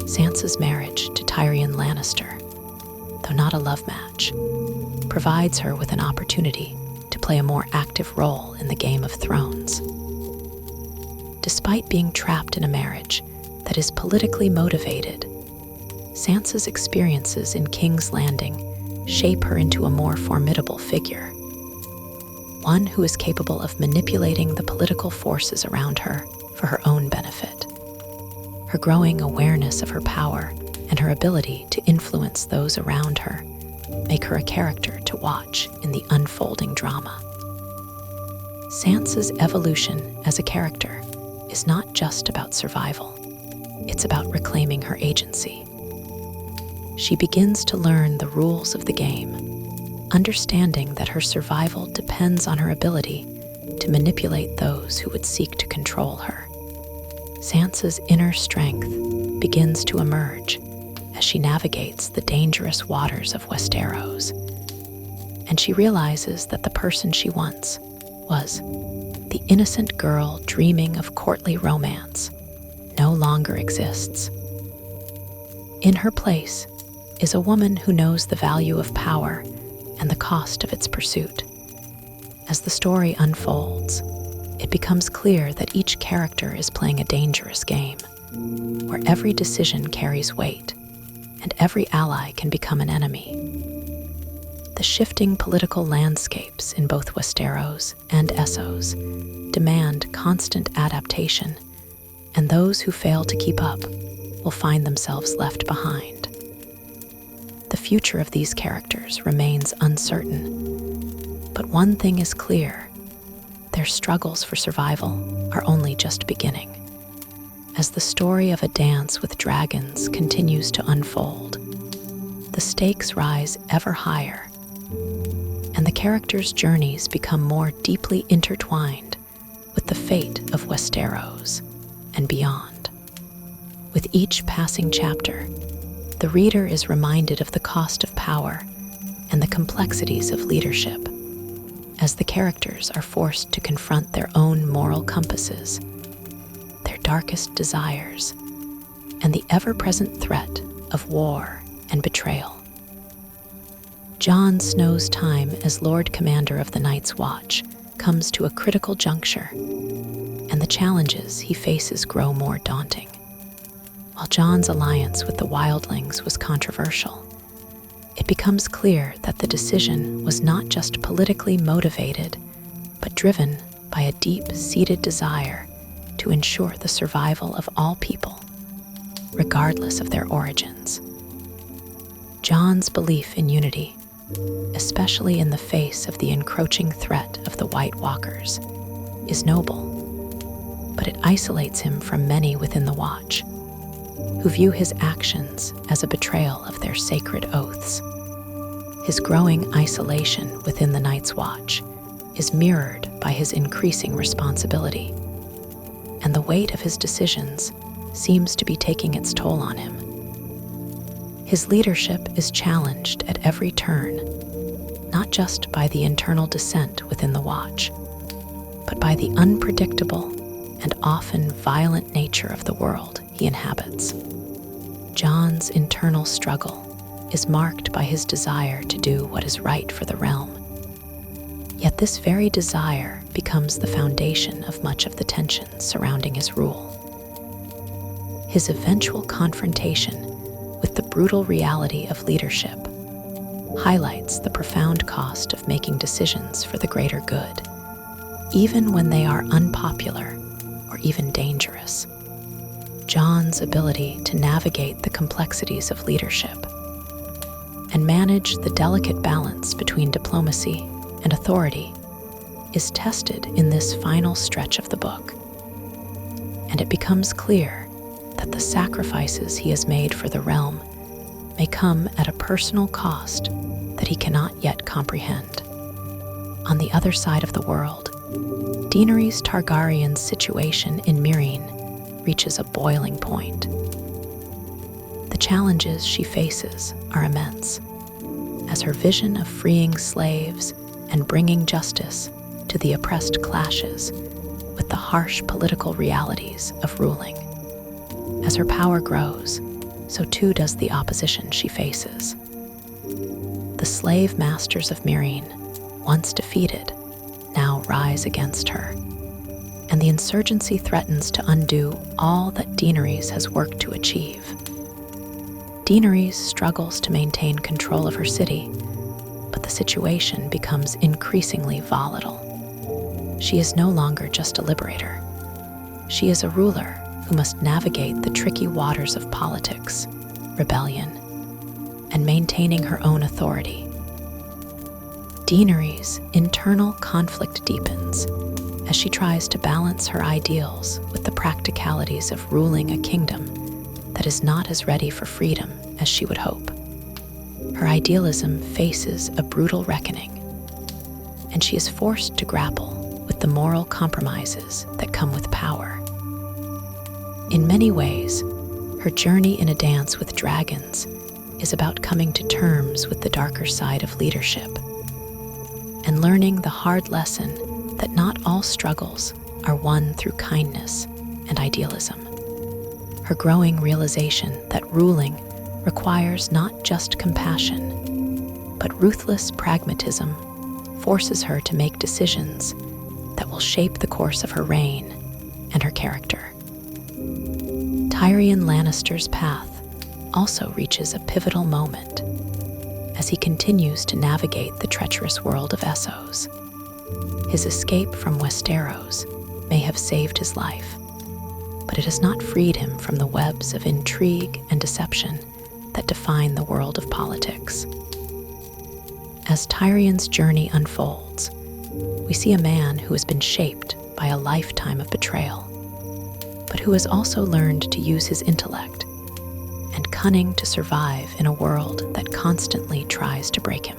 Sansa's marriage to Tyrion Lannister, though not a love match, provides her with an opportunity to play a more active role in the Game of Thrones. Despite being trapped in a marriage that is politically motivated, Sansa's experiences in King's Landing shape her into a more formidable figure, one who is capable of manipulating the political forces around her for her own benefit. Her growing awareness of her power and her ability to influence those around her make her a character to watch in the unfolding drama. Sansa's evolution as a character is not just about survival. It's about reclaiming her agency. She begins to learn the rules of the game, understanding that her survival depends on her ability to manipulate those who would seek to control her. Sansa's inner strength begins to emerge as she navigates the dangerous waters of Westeros, and she realizes that the person she once was, the innocent girl dreaming of courtly romance, no longer exists. In her place is a woman who knows the value of power and the cost of its pursuit. As the story unfolds, it becomes clear that each character is playing a dangerous game, where every decision carries weight and every ally can become an enemy. The shifting political landscapes in both Westeros and Essos demand constant adaptation, and those who fail to keep up will find themselves left behind. The future of these characters remains uncertain, but one thing is clear: their struggles for survival are only just beginning. As the story of A Dance with Dragons continues to unfold, the stakes rise ever higher, and the characters' journeys become more deeply intertwined with the fate of Westeros and beyond. With each passing chapter, the reader is reminded of the cost of power and the complexities of leadership, as the characters are forced to confront their own moral compasses, their darkest desires, and the ever-present threat of war and betrayal. Jon Snow's time as Lord Commander of the Night's Watch comes to a critical juncture, and the challenges he faces grow more daunting. While Jon's alliance with the wildlings was controversial, it becomes clear that the decision was not just politically motivated, but driven by a deep-seated desire to ensure the survival of all people, regardless of their origins. Jon's belief in unity, especially in the face of the encroaching threat of the White Walkers, is noble, but it isolates him from many within the Watch, who view his actions as a betrayal of their sacred oaths. His growing isolation within the Night's Watch is mirrored by his increasing responsibility, and the weight of his decisions seems to be taking its toll on him. His leadership is challenged at every turn, not just by the internal dissent within the Watch, but by the unpredictable and often violent nature of the world he inhabits. Jon's internal struggle is marked by his desire to do what is right for the realm, Yet this very desire becomes the foundation of much of the tension surrounding his rule. His eventual confrontation with the brutal reality of leadership highlights the profound cost of making decisions for the greater good, even when they are unpopular or even dangerous. Jon's ability to navigate the complexities of leadership and manage the delicate balance between diplomacy and authority is tested in this final stretch of the book. And it becomes clear that the sacrifices he has made for the realm may come at a personal cost that he cannot yet comprehend. On the other side of the world, Daenerys Targaryen's situation in Meereen reaches a boiling point. The challenges she faces are immense, as her vision of freeing slaves and bringing justice to the oppressed clashes with the harsh political realities of ruling. As her power grows, so too does the opposition she faces. The slave masters of Meereen, once defeated, now rise against her, and the insurgency threatens to undo all that Daenerys has worked to achieve. Daenerys struggles to maintain control of her city, but the situation becomes increasingly volatile. She is no longer just a liberator. She is a ruler who must navigate the tricky waters of politics, rebellion, and maintaining her own authority. Daenerys' internal conflict deepens as she tries to balance her ideals with the practicalities of ruling a kingdom that is not as ready for freedom as she would hope. Her idealism faces a brutal reckoning, and she is forced to grapple with the moral compromises that come with power. In many ways, her journey in A Dance with Dragons is about coming to terms with the darker side of leadership and learning the hard lesson that not all struggles are won through kindness and idealism. Her growing realization that ruling requires not just compassion, but ruthless pragmatism forces her to make decisions that will shape the course of her reign and her character. Tyrion Lannister's path also reaches a pivotal moment as he continues to navigate the treacherous world of Essos. His escape from Westeros may have saved his life, but it has not freed him from the webs of intrigue and deception that define the world of politics. As Tyrion's journey unfolds, we see a man who has been shaped by a lifetime of betrayal, but who has also learned to use his intellect and cunning to survive in a world that constantly tries to break him.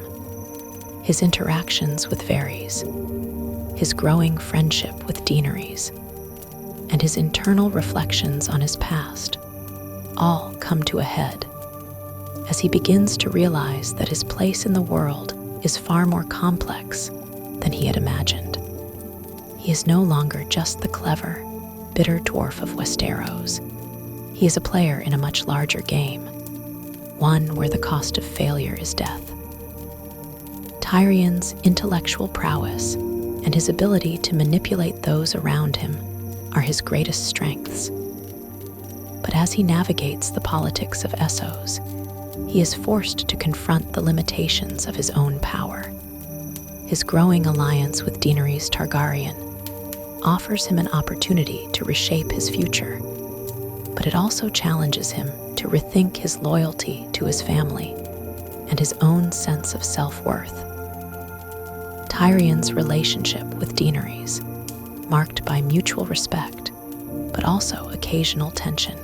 His interactions with Varys, his growing friendship with Daenerys, and his internal reflections on his past all come to a head as he begins to realize that his place in the world is far more complex than he had imagined. He is no longer just the clever, bitter dwarf of Westeros. He is a player in a much larger game, one where the cost of failure is death. Tyrion's intellectual prowess and his ability to manipulate those around him are his greatest strengths. But as he navigates the politics of Essos, he is forced to confront the limitations of his own power. His growing alliance with Daenerys Targaryen offers him an opportunity to reshape his future, but it also challenges him to rethink his loyalty to his family and his own sense of self-worth. Tyrion's relationship with Daenerys, marked by mutual respect, but also occasional tension,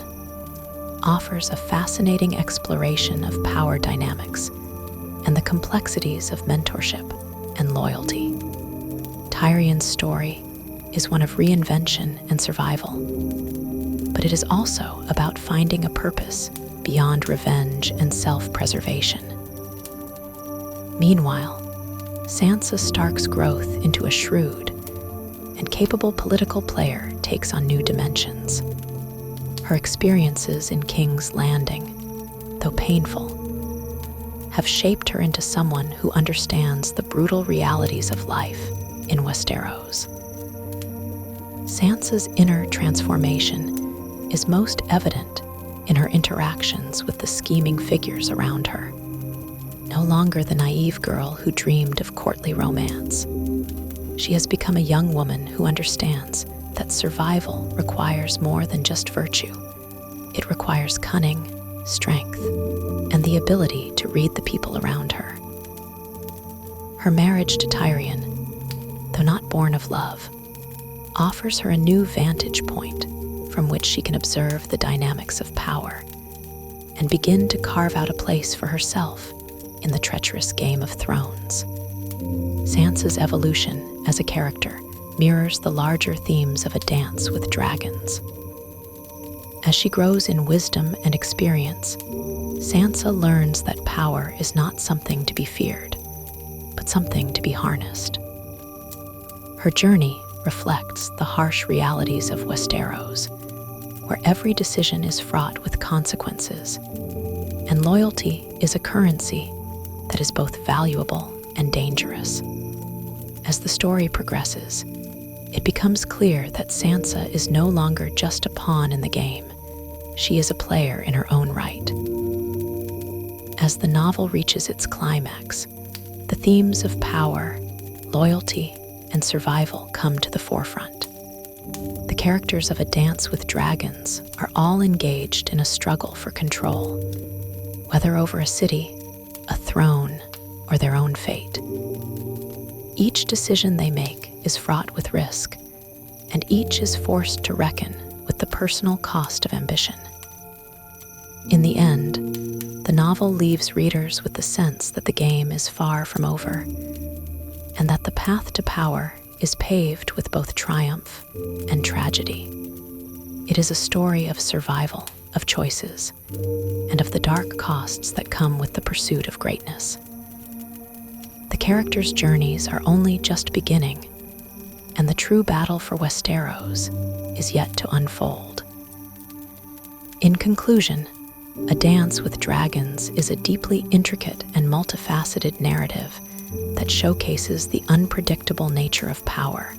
offers a fascinating exploration of power dynamics and the complexities of mentorship and loyalty. Tyrion's story is one of reinvention and survival, but it is also about finding a purpose beyond revenge and self-preservation. Meanwhile, Sansa Stark's growth into a shrewd and capable political player takes on new dimensions. Her experiences in King's Landing, though painful, have shaped her into someone who understands the brutal realities of life in Westeros. Sansa's inner transformation is most evident in her interactions with the scheming figures around her. No longer the naive girl who dreamed of courtly romance, she has become a young woman who understands that survival requires more than just virtue. It requires cunning, strength, and the ability to read the people around her. Her marriage to Tyrion, though not born of love, offers her a new vantage point from which she can observe the dynamics of power and begin to carve out a place for herself in the treacherous Game of Thrones. Sansa's evolution as a character mirrors the larger themes of A Dance with Dragons. As she grows in wisdom and experience, Sansa learns that power is not something to be feared, but something to be harnessed. Her journey reflects the harsh realities of Westeros, where every decision is fraught with consequences, and loyalty is a currency that is both valuable and dangerous. As the story progresses, it becomes clear that Sansa is no longer just a pawn in the game. She is a player in her own right. As the novel reaches its climax, the themes of power, loyalty, and survival come to the forefront. The characters of A Dance with Dragons are all engaged in a struggle for control, whether over a city, a throne, or their own fate. Each decision they make is fraught with risk, and each is forced to reckon with the personal cost of ambition. In the end, the novel leaves readers with the sense that the game is far from over, and that the path to power is paved with both triumph and tragedy. It is a story of survival, of choices, and of the dark costs that come with the pursuit of greatness. The characters' journeys are only just beginning, and the true battle for Westeros is yet to unfold. In conclusion, A Dance with Dragons is a deeply intricate and multifaceted narrative that showcases the unpredictable nature of power,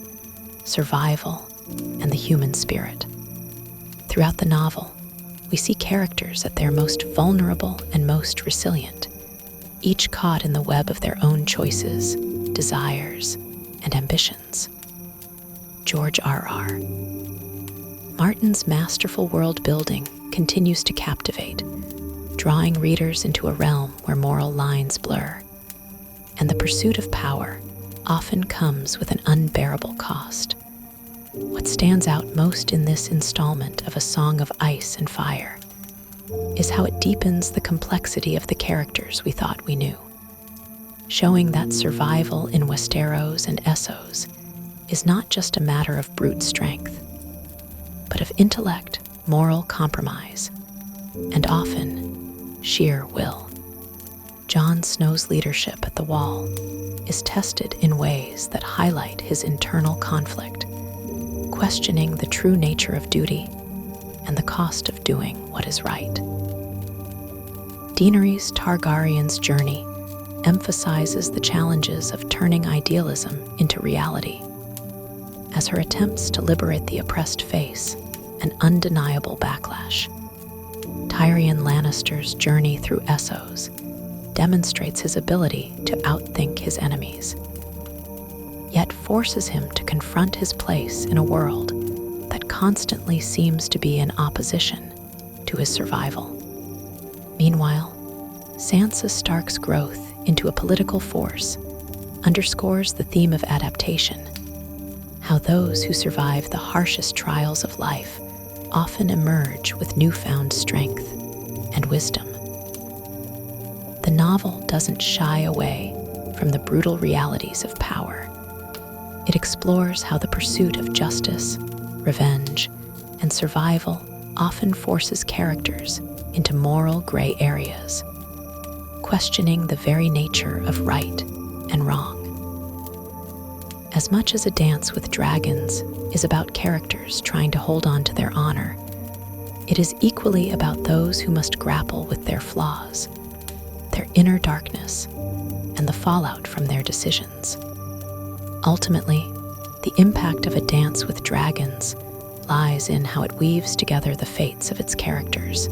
survival, and the human spirit. Throughout the novel, we see characters at their most vulnerable and most resilient, each caught in the web of their own choices, desires, and ambitions. George R.R. Martin's masterful world building continues to captivate, drawing readers into a realm where moral lines blur, and the pursuit of power often comes with an unbearable cost. What stands out most in this installment of A Song of Ice and Fire is how it deepens the complexity of the characters we thought we knew, showing that survival in Westeros and Essos is not just a matter of brute strength, but of intellect, moral compromise, and often sheer will. Jon Snow's leadership at the Wall is tested in ways that highlight his internal conflict, questioning the true nature of duty and the cost of doing what is right. Daenerys Targaryen's journey emphasizes the challenges of turning idealism into reality, as her attempts to liberate the oppressed face an undeniable backlash. Tyrion Lannister's journey through Essos demonstrates his ability to outthink his enemies, yet forces him to confront his place in a world that constantly seems to be in opposition to his survival. Meanwhile, Sansa Stark's growth into a political force underscores the theme of adaptation, how those who survive the harshest trials of life often emerge with newfound strength and wisdom. The novel doesn't shy away from the brutal realities of power. It explores how the pursuit of justice, revenge, and survival often forces characters into moral gray areas, questioning the very nature of right and wrong. As much as A Dance with Dragons is about characters trying to hold on to their honor, it is equally about those who must grapple with their flaws, their inner darkness, and the fallout from their decisions. Ultimately, the impact of A Dance with Dragons lies in how it weaves together the fates of its characters,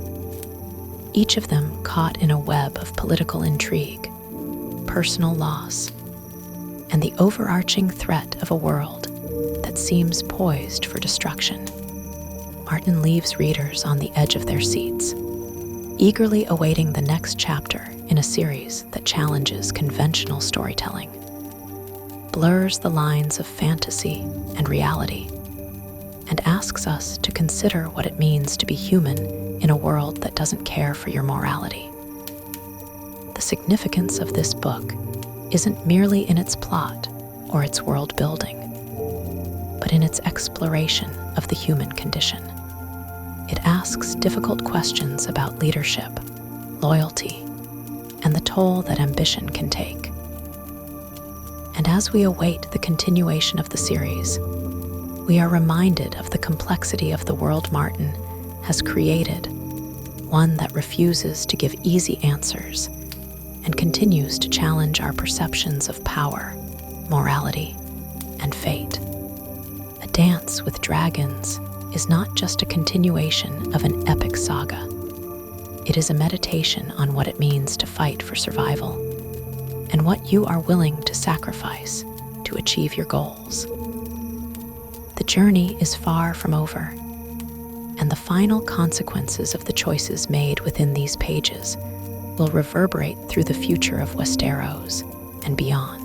each of them caught in a web of political intrigue, personal loss, and the overarching threat of a world that seems poised for destruction. Martin leaves readers on the edge of their seats, eagerly awaiting the next chapter in a series that challenges conventional storytelling, blurs the lines of fantasy and reality, and asks us to consider what it means to be human in a world that doesn't care for your morality. The significance of this book isn't merely in its plot or its world building, but in its exploration of the human condition. It asks difficult questions about leadership, loyalty, and the toll that ambition can take. And as we await the continuation of the series, we are reminded of the complexity of the world Martin has created, one that refuses to give easy answers and continues to challenge our perceptions of power, morality, and fate. A Dance with Dragons is not just a continuation of an epic saga. It is a meditation on what it means to fight for survival and what you are willing to sacrifice to achieve your goals. The journey is far from over, and the final consequences of the choices made within these pages will reverberate through the future of Westeros and beyond.